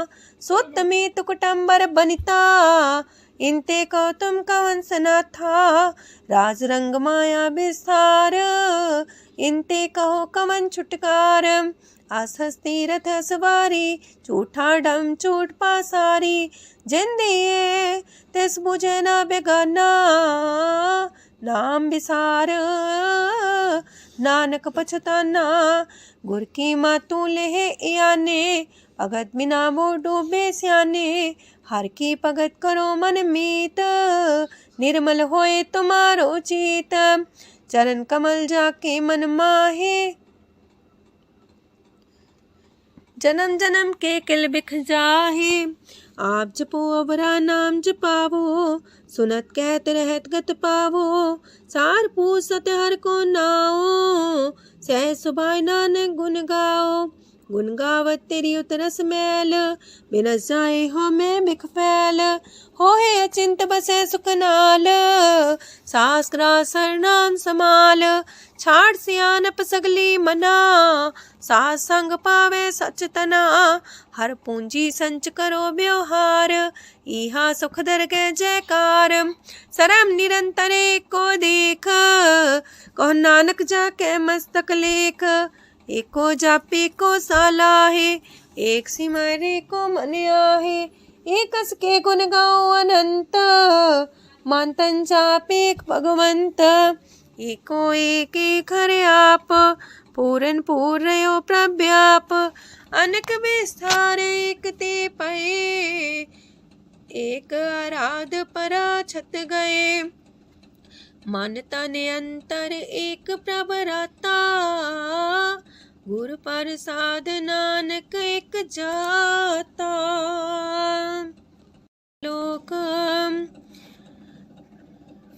सोत में तो कुटुंबर बनिता, इनते को तुम कवन सना था। राज रंग माया विस्तार, इनते कहो कवन छुटकार। आस तीरथ सवारी, झूठा डम झूठ पासारी। जिन दिए तिस बुझे न बेगाना, नाम विसार नानक पछताना। गुर की मातू लेहे याने, भगत बिना वो डूबे स्याने। हर की भगत करो मन मीत, निर्मल होए तुम्हारो चित। चरण कमल जाके मन माहे, जन्म जन्म के किल बिख जाहे। आप जपो अवरा नाम जपावो, सुनत कहत रहत गत पावो। सार पूसत हर को नाओ, सह सुभाय नानक गुण गाओ। गुण गावत तेरी उतरस मैल, बिनस जाए हो मैं बिख फैल। हो है अचिंत बसे सुखनाल, सास ग्रास हर नाम समाल। छाड़ सियानप सगली मना, सास संग पावे सच तना। हर पूंजी संच करो व्यवहार, इहा सुख दर के जयकार। सरम निरंतर को देख, कहो नानक जाके मस्तक लेख। एको जापे को साला है, एक सिमरे को मन आहे। एक कस के गुण गाओ अनंत, मानतन जापे भगवंत। एको एक एक हरे आप, पूरन पूर्णयो प्रव्याप। अनक विस्तार एक ते पए, एक आराध परा छत गए। मन तन अंतर एक प्रभ राता, गुर प्रसाद नानक एक जाता। लोक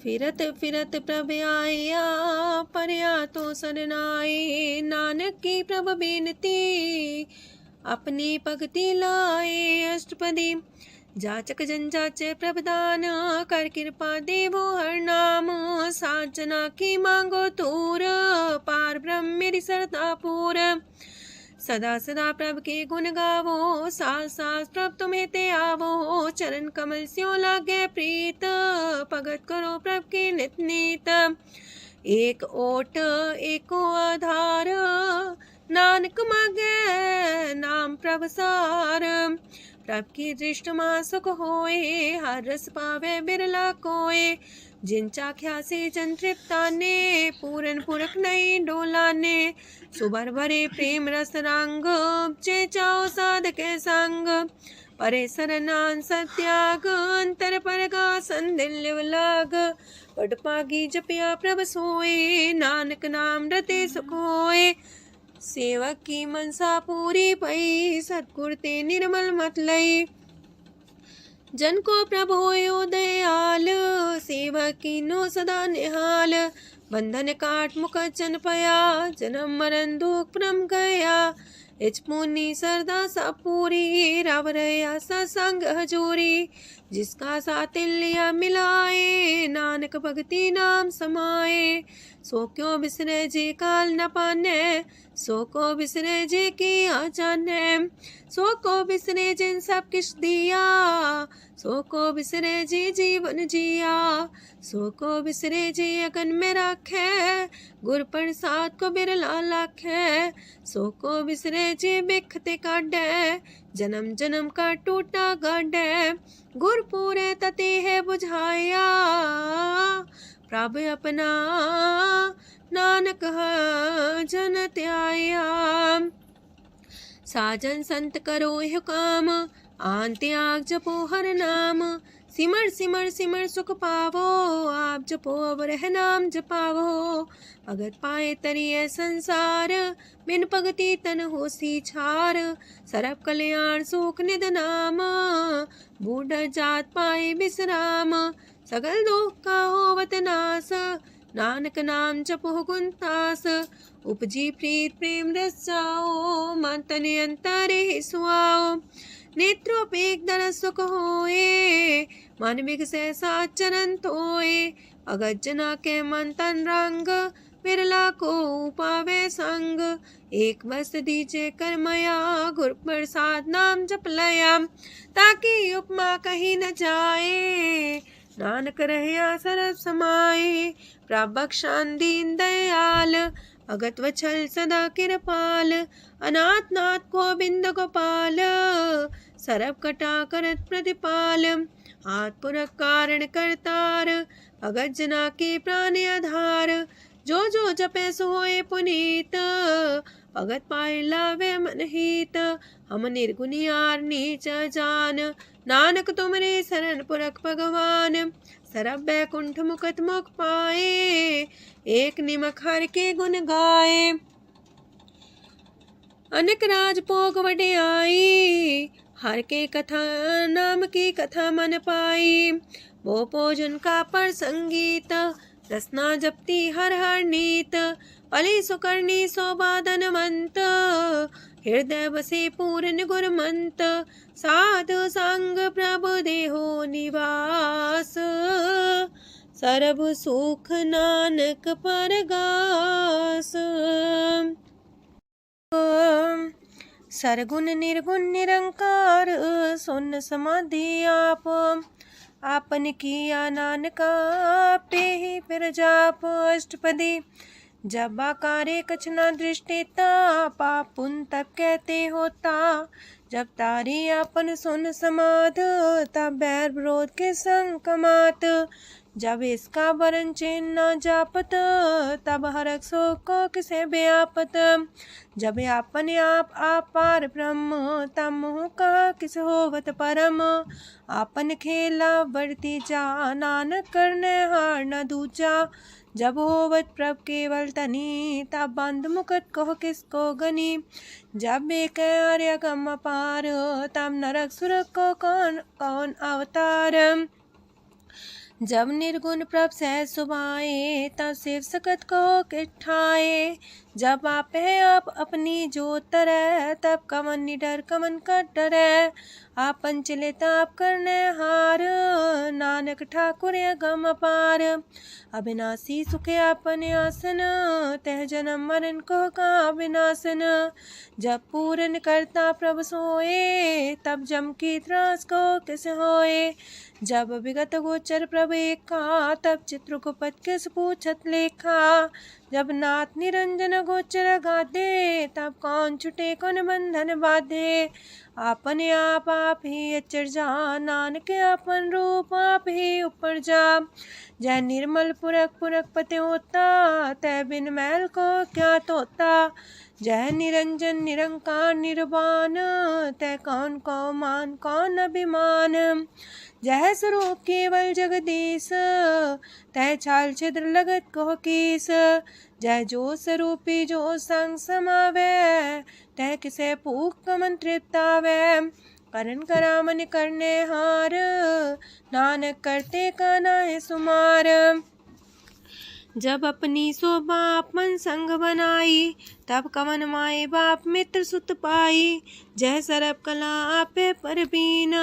फिरत फिरत प्रभ आया, परया तो सरनाए। नानक की प्रभ बेनती, अपनी भगति लाए। अष्टपदी जाचक जन जाचे प्रभदान, कर कृपा देवो हर नाम। सात जना की मांगो तूर, पार ब्रह्म मेरी सरदा पूर। सदा सदा प्रभ के गुण गावो, सास सास प्रभ तुम्हें ते आवो। चरण कमल स्यो लागे प्रीत, भगत करो प्रभ के नित नीत। एक ओट एको आधार, नानक मांगे नाम प्रभ सार। प्रभ की दृष्ट मां सुख होए, हर रस पावे बिरला कोए। जिन चाख्या से जन तृप्ताने, पूरन पुरख नहीं डोलाने। सुबर भरे प्रेम रस रंग, जे चाओ साध के संग। परे सरनान सत्याग, अंतर परगा संदिल लाग। पट पागी जपिया प्रभ सोए, नानक नाम रते सुख होए। सेवक की मनसा पूरी पई, सतगुर ते निर्मल मत लई। जन को प्रभु होयो दयाल, सेवक की नो सदा निहाल। बंधन काट मुख चन पया, जन्म मरण दुख परम गया। इच मुनि सरदा सा पूरी, रव रया सत्संग हजूरी। जिसका सातिल्य मिलाए, नानक भगति नाम समाए। सो क्यों बिसरे जी काल न पाने, सो को बिसरे जी की जाने। सो को बिसरे जिन सब किछ दिया, सो को बिसरे जी जीवन जिया। सो को बिसरे जी अगन में राखे, गुर प्रसाद को बिरला लाखे। सो को बिसरे जी बिखते काढ़े, जन्म जन्म का टूटा गाढ़े। गुर पूरे तति है बुझाया, प्रभ अपना नानक जन त्याया। साजन संत करो यह काम, आन त्याग जपो हर नाम। सिमर सिमर सिमर सुख पावो, आप जपो अब रह नाम जपावो। भगत पाए तरिए संसार, बिन भगति तन होसी छार। सरब कल्याण सुख निध नाम, बूढ़ जात पाए विश्राम। सगल दुख का होवत नाश, नानक नाम जपो गुणतास। उपजी प्रीत प्रेम रस जाओ, मन तन अंतरे सुआओ। नेत्रोपेक दरस सुख होए, मन विगसे सात चरण धोए। अगत जना के मन तन रंग, बिरला को पावे संग। एक बस दीजे कर मया, गुर प्रसाद नाम जप लया। ताकि उपमा कहीं न जाए, नानक रहया सरब समाए। प्रभ बख्शान दीन दयाल, अगत वछल सदा कृपाल। अनाथ नाथ गोविंद गोपाल, सरब कटा करत प्रतिपाल। हाथ पुरख कारण करतार, भगत जना के प्राण आधार। जो जो जपे सो होए पुनीत, भगत पाए लावे मन हित। हम निर्गुनियार नीच जान, नानक तुमरे शरण पुरख भगवान। सरब बैकुंठ मुकत मुख पाए, एक निमक हर के गुण गाए। अनेक राज भोग वड्याई, हर के कथा नाम की कथा मन पाई। वो भोजन का पर संगीत, रसना जपती हर हर नीत। पली सुकर्णी शोभा धनवंत, हृदय बसे पूर्ण गुरमंत। साधु संग प्रभु देहो निवास, सरब सुख नानक परगास। सरगुण निर्गुण निरंकार, सुन समाधि आप। आपन किया नानका, पे ही फिर जाप। अष्टपदी जब आकारे कछ न दृष्टिता, पाप पुन तब कहते होता। जब तारी आपन सुन समाध, तब बैर विरोध के संग कमात। जब इसका वरण चिन्ह न जापत, तब हरक शोक को किसे व्यापत। जब अपने आप पार ब्रह्म, तब मोह का किस होवत परम। आपन खेला बढ़ती जा, नानक करने हार न दूजा। जब होवत प्रभ केवल तनी, तब बंद मुकट कहो किसको गनी। जब एक आर्य गम पार, तब नरक सुरक को कौन कौन अवतार। जब निर्गुण प्रभ सह सुभाए, तब शिव सकत को किठाए। जब आप है आप अपनी जो तरह, तब कमन निडर कमन का डरे। आपन चले ताप करने हार, नानक ठाकुर गम पार। अविनाशी सुखे आपन आसन, तह जन्म मरण को का विनाशन। जब पूरन करता प्रभु सोए, तब जम की त्रास को किस होए। जब विगत गोचर प्रभु एका, तब चित्रकूपत किस पूछत लेखा। जब नाथ निरंजन गोचर गाधे, तब कौन छुटे कौन बंधन बाधे। आपने आप ही अचर जा, नानक आपन रूप आप ही ऊपर जा। जय निर्मल पुरख पुरख पते होता, तय बिन मैल को क्या तोता। जय निरंजन निरंकार निर्वाण, तय कौन को मान कौन अभिमान। जय स्वरूप केवल जगदीश, तय छाल छिद्र लगत को कीस। जय जो स्वरूपी जो संग समावे, तय किसे पूक मंत्रित आवे। करण करामन करने हार, नानक करते का नाहि सुमार। जब अपनी शोभा अपन संग बनाई, तब कवन माए बाप मित्र सुत पाई। जय सरब कला आपे परबीन,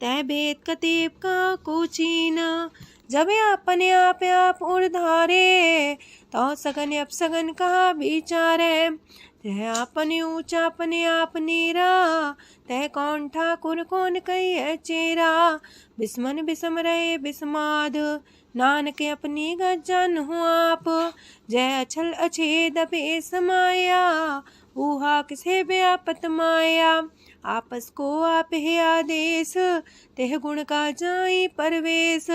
तय भेद कतीब का कोचीन। जब अपने आप उर्धारे, तो सगन अपसगन कहा विचारे। तह अपने ऊंचा अपने आप नीरा, तह कौन ठाकुर कौन कही चेरा। बिस्मन बिसम रहे बिस्माद, नानक अपनी गजन हो आप। जय अछल अछेद पे समाया, ऊहा किसे व्यापत माया। आपस को आप है आदेश, तेह गुण का जाई परवेश।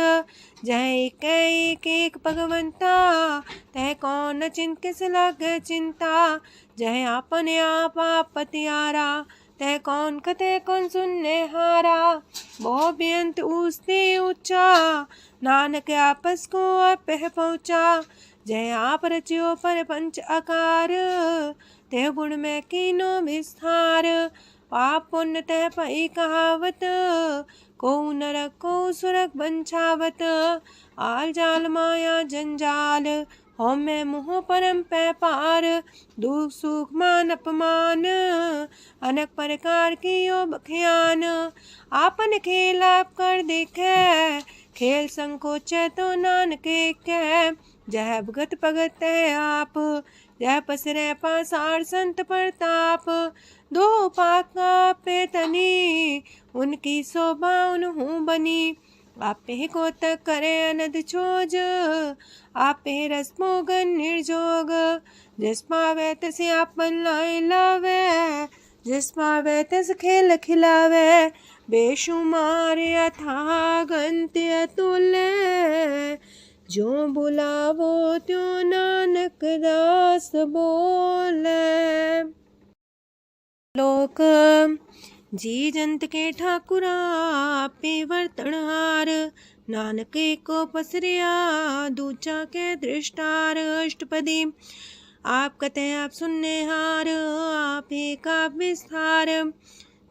जय एक एक भगवंता, तह कौन चिंत किस लाग चिंता। जय आपने आप पतियारा, तय कौन कते कौन सुनने हारा। बहु बेअंत ऊसते ऊंचा, नानक आपस को आप पहुँचा। जय आप रचियो पर पंच आकार, तह गुण में कीनो विस्तार। पाप पुण्य तह पई कहावत, को नरक को सुरक बंछावत। आल जाल माया जंजाल, हो मैं मुँह परम पै पार। दुख सुख मान अपमान, अनेक प्रकार की यो बख्यान। आपन खेल आप कर देखे, खेल संकोच तो नानक कह। जय भगत भगत है आप, जय पसरे पासार संत प्रताप। दो पाका पे तनी, उनकी शोभा उन्हूं बनी। आपे को तक करे अनद छोज, आपे रस मोगन निर्जोग। जिस पावे तसे आपन लाई लावे, जिस पावे तस खेल खिलावे। बेशुमार अथागंत अतुल्य, जो बुलावो त्यों नानक दास बोले। लोक जी जंत के ठाकुरा आपे वर्तनहार। नानक को पसरिया दूचा के दृष्टार। अष्टपदी आप कते आप सुनने हार, आप का विस्तार।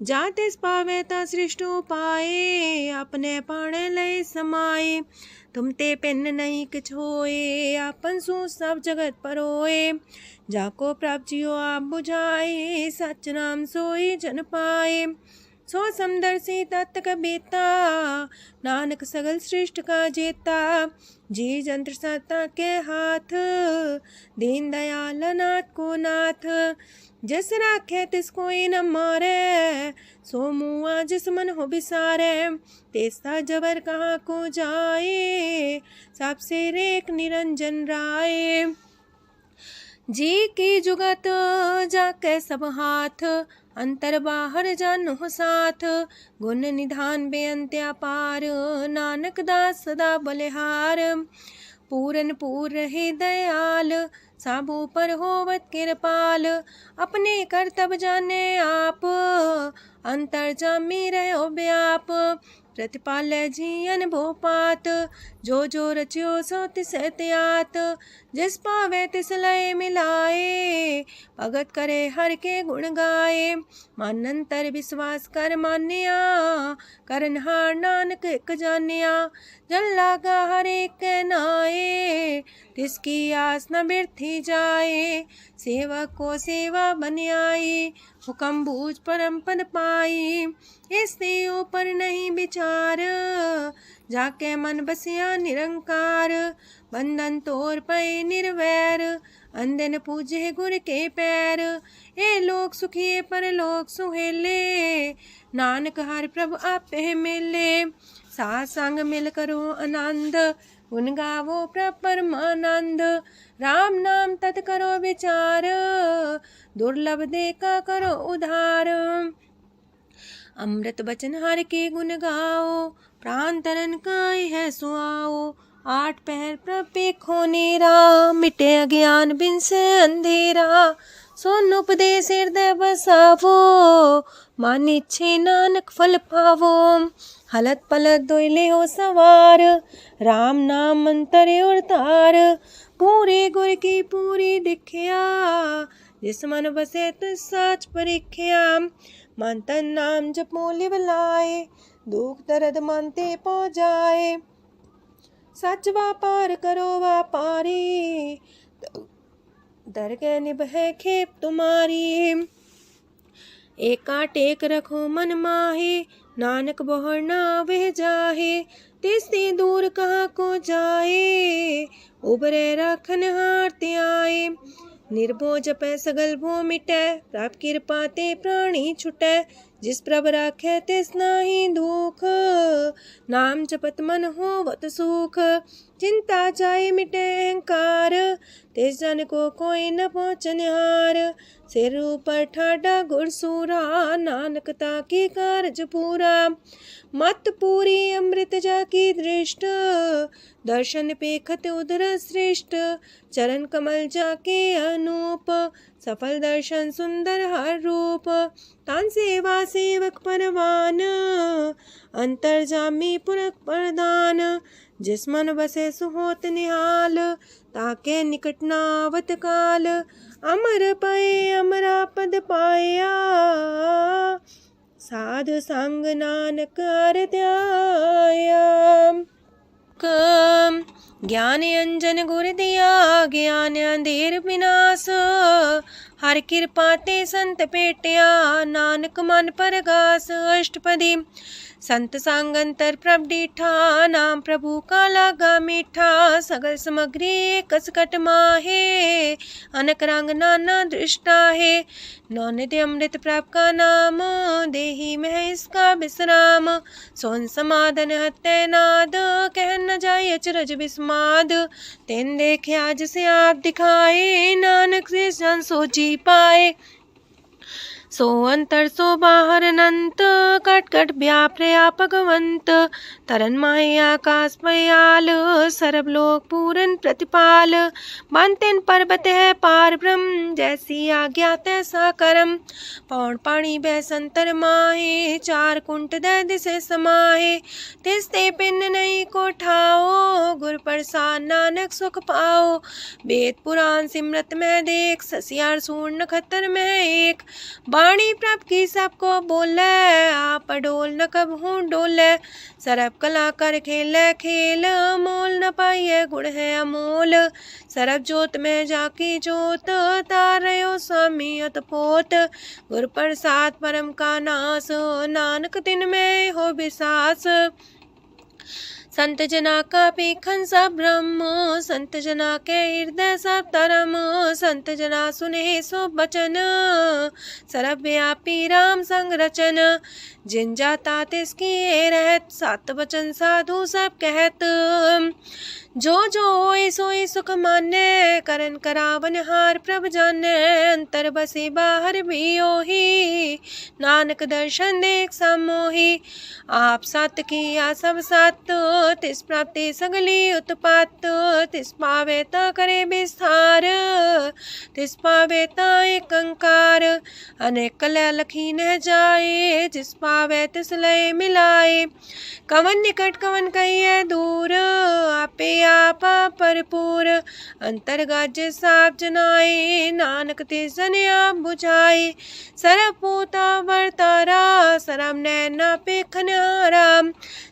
जाते पावे ता सृष्टो पाए, अपने पाणे लय समाए। तुम ते पिन नहीं किछ होए, आपन सु सब जगत परोए। जाको प्राप्त जियो आप बुझाए, सच नाम सोई जन पाए। सो समदर्शी तत्क बेता, नानक सगल सृष्ट का जेता। जी जंत्र सत्ता के हाथ, दीन दयाल नाथ को नाथ। जिस राखे तिस कोई न मारे, सो मुआ जिस मन हो बिसारे। तेसा जबर कहाँ को जाए, सबसे रेख निरंजन राय। जी की जुगत जाके सब हाथ, अंतर बाहर जानो साथ। गुण निधान बेअंत अपार, नानक दास सदा बलिहार। पूरन पूर रहे दयाल, साबू पर होवत कृपाल। अपने कर्तव्य जाने आप, अंतर जामी रहो व्याप। प्रतिपाल जी अनुभव पात, जो रचियो सो तिस त्यात। जिस पावे तिस लय मिलाए, भगत करे हर के गुण गाए। मानंतर विश्वास कर मान्या, करनहार नानक एक जानिया। जल लागा हर एक नाए, तिसकी आस न बिरथी जाए। सेवक को सेवा बन आई, हुक्म बूझ परम पद पाई। इससे ऊपर नहीं विचार, जाके मन बसिया निरंकार। बंधन तोड़ पे निर्वैर, अंधन पूजे गुर के पैर। ए लोक सुखिए पर लोक सुहेले, नानक हर प्रभु आपे मिले। साथ संग मिल करो आनंद, गुण गावो प्रभु परमानंद। राम नाम तत् करो विचार, दुर्लभ देखा करो उधार। अमृत बचन हर के गुण गाओ, प्राण तरन काय है सुआओ। आठ पहर प्रभु खोनेरा, मिटे अज्ञान बिन से अंधेरा। सोन उपदेश हृदय बसावो, मानिछे नानक फल पावो। हलत पलत दोइले हो सवार, राम नाम मंत्र उड़तार। पूरे गुर की पूरी दिखिया, जिस मन बसे तिस साच परिख्या। मन तन नाम जपो लिव लाए, दुख दर्द मानते पो जाए। सच व्यापार करो व्यापारी, दरगह निभे खेप तुम्हारी। एका टेक रखो मन माहे, नानक बहुर ना वह जाहे। तिससे दूर कहाँ को जाए, उबरे राखन हार ते आए। निर्भो जपै सगल भो मिटै, प्रभ कृपा ते प्राणी छुटै। जिस प्रभ राखै तिस नाहि दुख, नाम जपत मन होवत सुख। चिंता जाए मिटे अहंकार, तिस जन को कोई न पहुँचनिहार। सिर ऊपर ठाडा गुरसूरा, नानक ताके कारज पूरा। मत पूरी अमृत जाकी दृष्ट, दर्शन पेखत उदर श्रेष्ठ। चरण कमल जाके अनूप, सफल दर्शन सुंदर हर रूप। तान सेवा सेवक परवान, अंतर्जामी पुरख प्रधान। जिस मन बसे सुहोत निहाल, ताके निकट न आवत काल। अमर पए अमरा पद पाया, साध संग नानक हर ध्याया। ज्ञान अंजन गुर दिया, ज्ञान अंधेर विनाश। हर कृपा ते संत पेटिया, नानक मन परगास। अष्टपदी संत संग अंतर प्रभ डीठा, नाम प्रभु का लागा मीठा। सगल सामग्री कसकट माहे, अनक रंग नाना दृष्टा है। नौनिधि अमृत प्रभ का नाम, देही में इसका विश्राम। सोन समाधन हत्ते नाद, कह न जाए अचरज विस्माद। तेन देखे आज से आप दिखाए, नानक से जन सो जी पाए। सो अंतर सो बाहर अनंत, कट कट व्याप रया भगवंत। तरन माहे आकाश पयाल, सरब लोक पूरन प्रतिपाल। बांतेन पर्वत है पार ब्रह्म, जैसी आज्ञा तैसा करम। पौड़ पाणी बह संतर माहे, चार कुंट दह दिसे समाहे। तिसते पिन नहीं को ठाओ, गुर प्रसाद नानक सुख पाओ। वेद पुराण सिमरत में देख, ससियार सूर नखत्तर में एक। वाणी प्रभ की सबको बोले, आप डोल न कबहू डोले। सरब कला कर खेले खेल, मोल न पाइए गुण है अमोल। सरब जोत में जाकी जोत, तारयो स्वामी अतपोत। गुर प्रसाद परम का नास, नानक तिन में हो विसास। संत जना का पेखन सब ब्रह्म, संत जना के हृदय सब धर्म। संत जना सुने सो बचन, सरब व्यापी राम संग रचन। जिन जाता तिसकी रहत, सात वचन साधु सब कहत। जो जो होए सोए सुख माने, करन करावन हार प्रभ जाने। अंतर बसे बाहर भी ओही, नानक दर्शन देख समोही। आप सत किया सब सत, तिस प्राप्ति सगली उत्पात। तिस पावे ता करे विस्तार, तिस पावे ता एक अंकार। अनेक कलय लखी न जाए, जिस पावे तिस लय मिलाए। कवन निकट कवन कहिए दूर, आपे आपा भरपूर। अंतर गाजे साप जनाए, नानक तिस जन आप बुझाए। सरब पूता वर्तारा, सरब नैना पेखन हारा।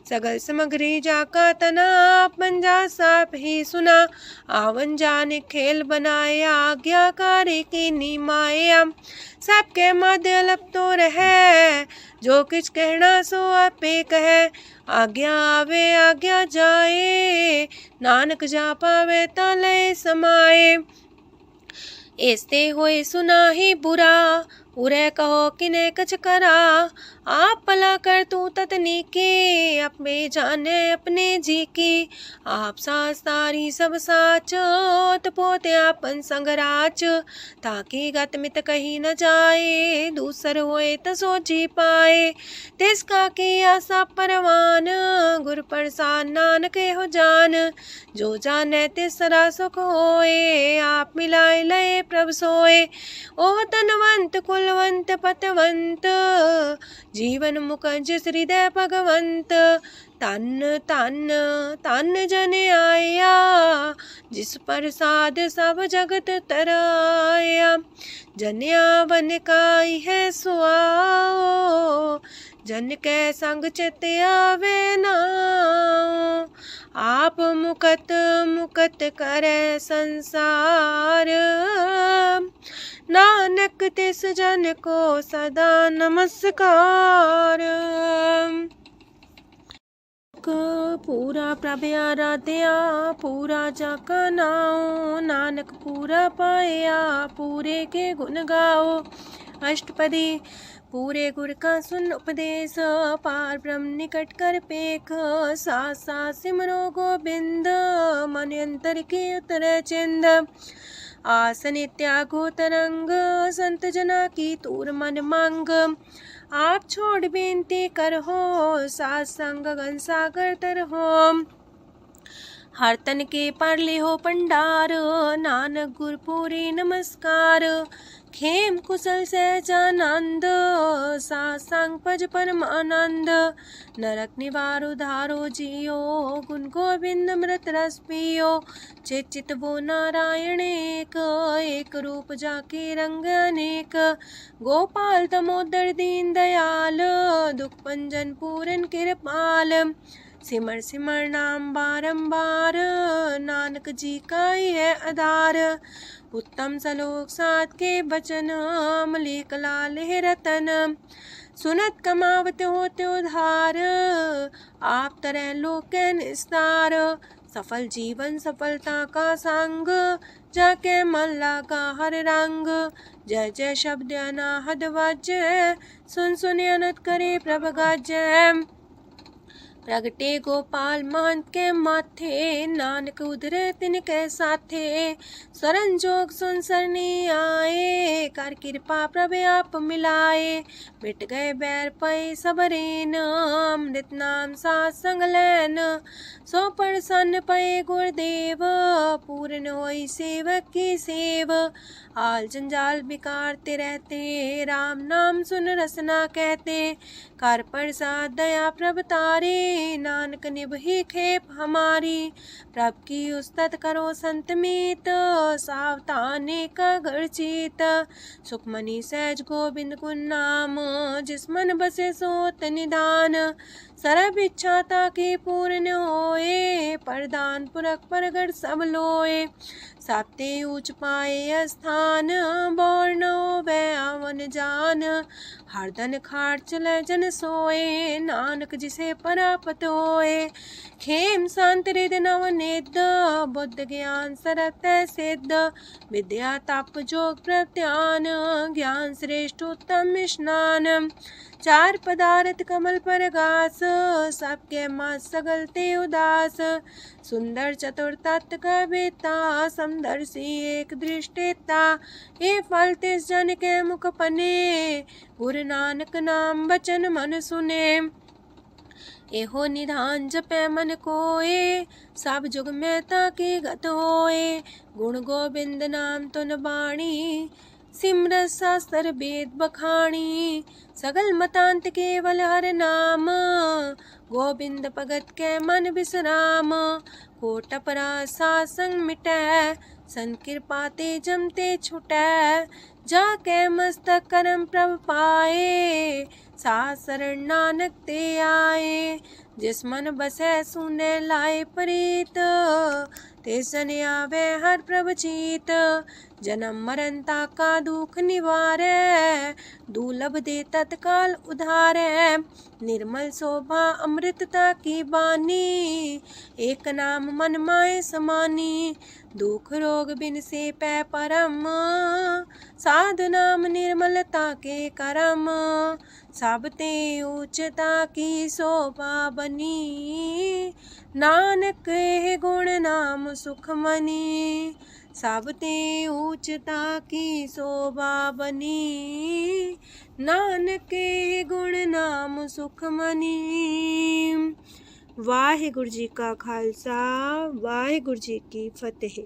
सगल सामग्री जाका तना, आपन जा साप ही सुना। आवन जाने खेल बनाया, आज्ञाकारी की निमाया। सबके मध्य लप तो रहे, जो किछ कहना सो आपे कहे। आज्ञा आवे आज्ञा जाए, नानक जा पावे ता लय समाए। ऐसते होए सुना ही बुरा, उरे कहो किने कछ करा। आप भला कर तू ततनी के, अपने जाने अपने जी की। आप सास तारी सब साच, पोते आपन संग राच। ताकि गत मित कही न जाए, दूसर होए त सो जी पाए। तिसका किया सब परवान, गुर प्रसाद नानक हो जान। जो जाने तिसरा सुख होए, आप मिलाए लय प्रभ सोए। ओह तनवंत कुलवंत पतवंत, जीवन मुकज हृदय भगवंत। तन तन तन जन आया, जिस प्रसाद सब जगत तराया। जन्या बन काई है सुआओ, जन कै संग चित आवे नाउ, आप मुकत मुकत करे संसार। नानक तिस जन को सदा नमस्कार। पूरा प्रभ आराध्या पूरा जाका नाओ, नानक पूरा पाया पूरे के गुण गाओ। अष्टपदी पूरे गुर का सुन उपदेश, पार ब्रह्म निकट कर पेख। साथ साथ सिमरो गोबिंद, मन अंतर की उतरे चिंद। आसन त्यागो तरंग, संत जना की तूर मन मांग। आप छोड़ बेनती कर हो, सात संग गन सागर तर हो। हर तन के पर ले हो पंडार, नानक गुर पूरी नमस्कार। खेम कुशल सहजानंद, सात संग पज परमानंद। नरक निवार उधारो जियो, गुण गोविंद मृत रस पियो। चित चित वो नारायण एक, एक रूप जाके रंग अनेक। गोपाल तमोदर दीन दयाल, दुख भंजन पूरन कृपाल। सिमर सिमर नाम बारंबार, नानक जी का ही है आधार। उत्तम सलोक साध के बचन, मलिक लाल है रतन। सुनत कमावत होते उधार, आप तरह लोक निस्तार। सफल जीवन सफलता का संग, जाके मन लागा हर रंग। जय जय शब्द अनाहद वाजय, सुन सुन अनत करे प्रभ गाजय। प्रगटे गोपाल महंत के माथे, नानक उधरे तिनके साथे। सरन जोग सुन सरनी आए, कर कृपा प्रभ आप मिलाए। मिट गए बैर पै सबरेन, अमृत नाम साथ संग लैन। सो प्रसन्न पै गुरुदेव, पूर्ण होई सेवक की सेव। आल जंजाल बिकारते रहते, राम नाम सुन रसना कहते। कर प्रसाद दया प्रभ तारे, नानक निभही खेप हमारी। प्रभ की उस्तत करो संत मीत, सावधाने का घर चीत। सुखमनी सहज गोविंद गुण नाम, जिस मन बसे सोत निधान। सर्व इच्छा ताकि पूर्ण होए, प्रदान पुरख परगट सब लोए। साते ऊंच पाए स्थान, बोर न होवे आवन जान। हरदन खाट चले जन सोए, नानक जिसे परापत होए। खेम शांत हृदय नवनिध, बुद्ध ज्ञान सरत सिद्ध। विद्या तप जोग प्रत्यान, ज्ञान श्रेष्ठ उत्तम स्नान। चार पदार्थ कमल पर घास, सबके मात सगलते उदास। सुंदर चतुर तत्व का बेता, समदर्शी एक दृष्टिता। ये फल तिस जन के मुख पने, गुरु नानक नाम बचन मन सुने। एहो निधान जपे मन कोए, सब जुग में ताकि गत होए। गुण गोविंद नाम तुन बाणी, सिमरत शास्त्र वेद बखाणी। सगल मतांत केवल हर नाम, गोविंद भगत के मन विश्राम। कोट अपराध सात संग मिटै, सन कृपा ते जमते छुटै। जाके मस्तक करम प्रभ पाए, साथ शरण नानक ते आए। जिस मन बसै सुने लाए प्रीत, तिस जन आवे हर प्रभ चीत। जन्म मरण का दुख निवारै, दुर्लभ दे तत्काल उधारै। निर्मल शोभा अमृतता की बानी, एक नाम मन माय समानी। दुख रोग बिन से पै परम, साधु नाम निर्मलता के करम। सब ते उच्चता की शोभा बनी, नानक है गुण नाम सुखमनी। सब ते उच्चता की शोभा बनी, नानक है गुण नाम सुखमनी। वाहिगुरु जी का खालसा, वाहिगुरु जी की फतेह।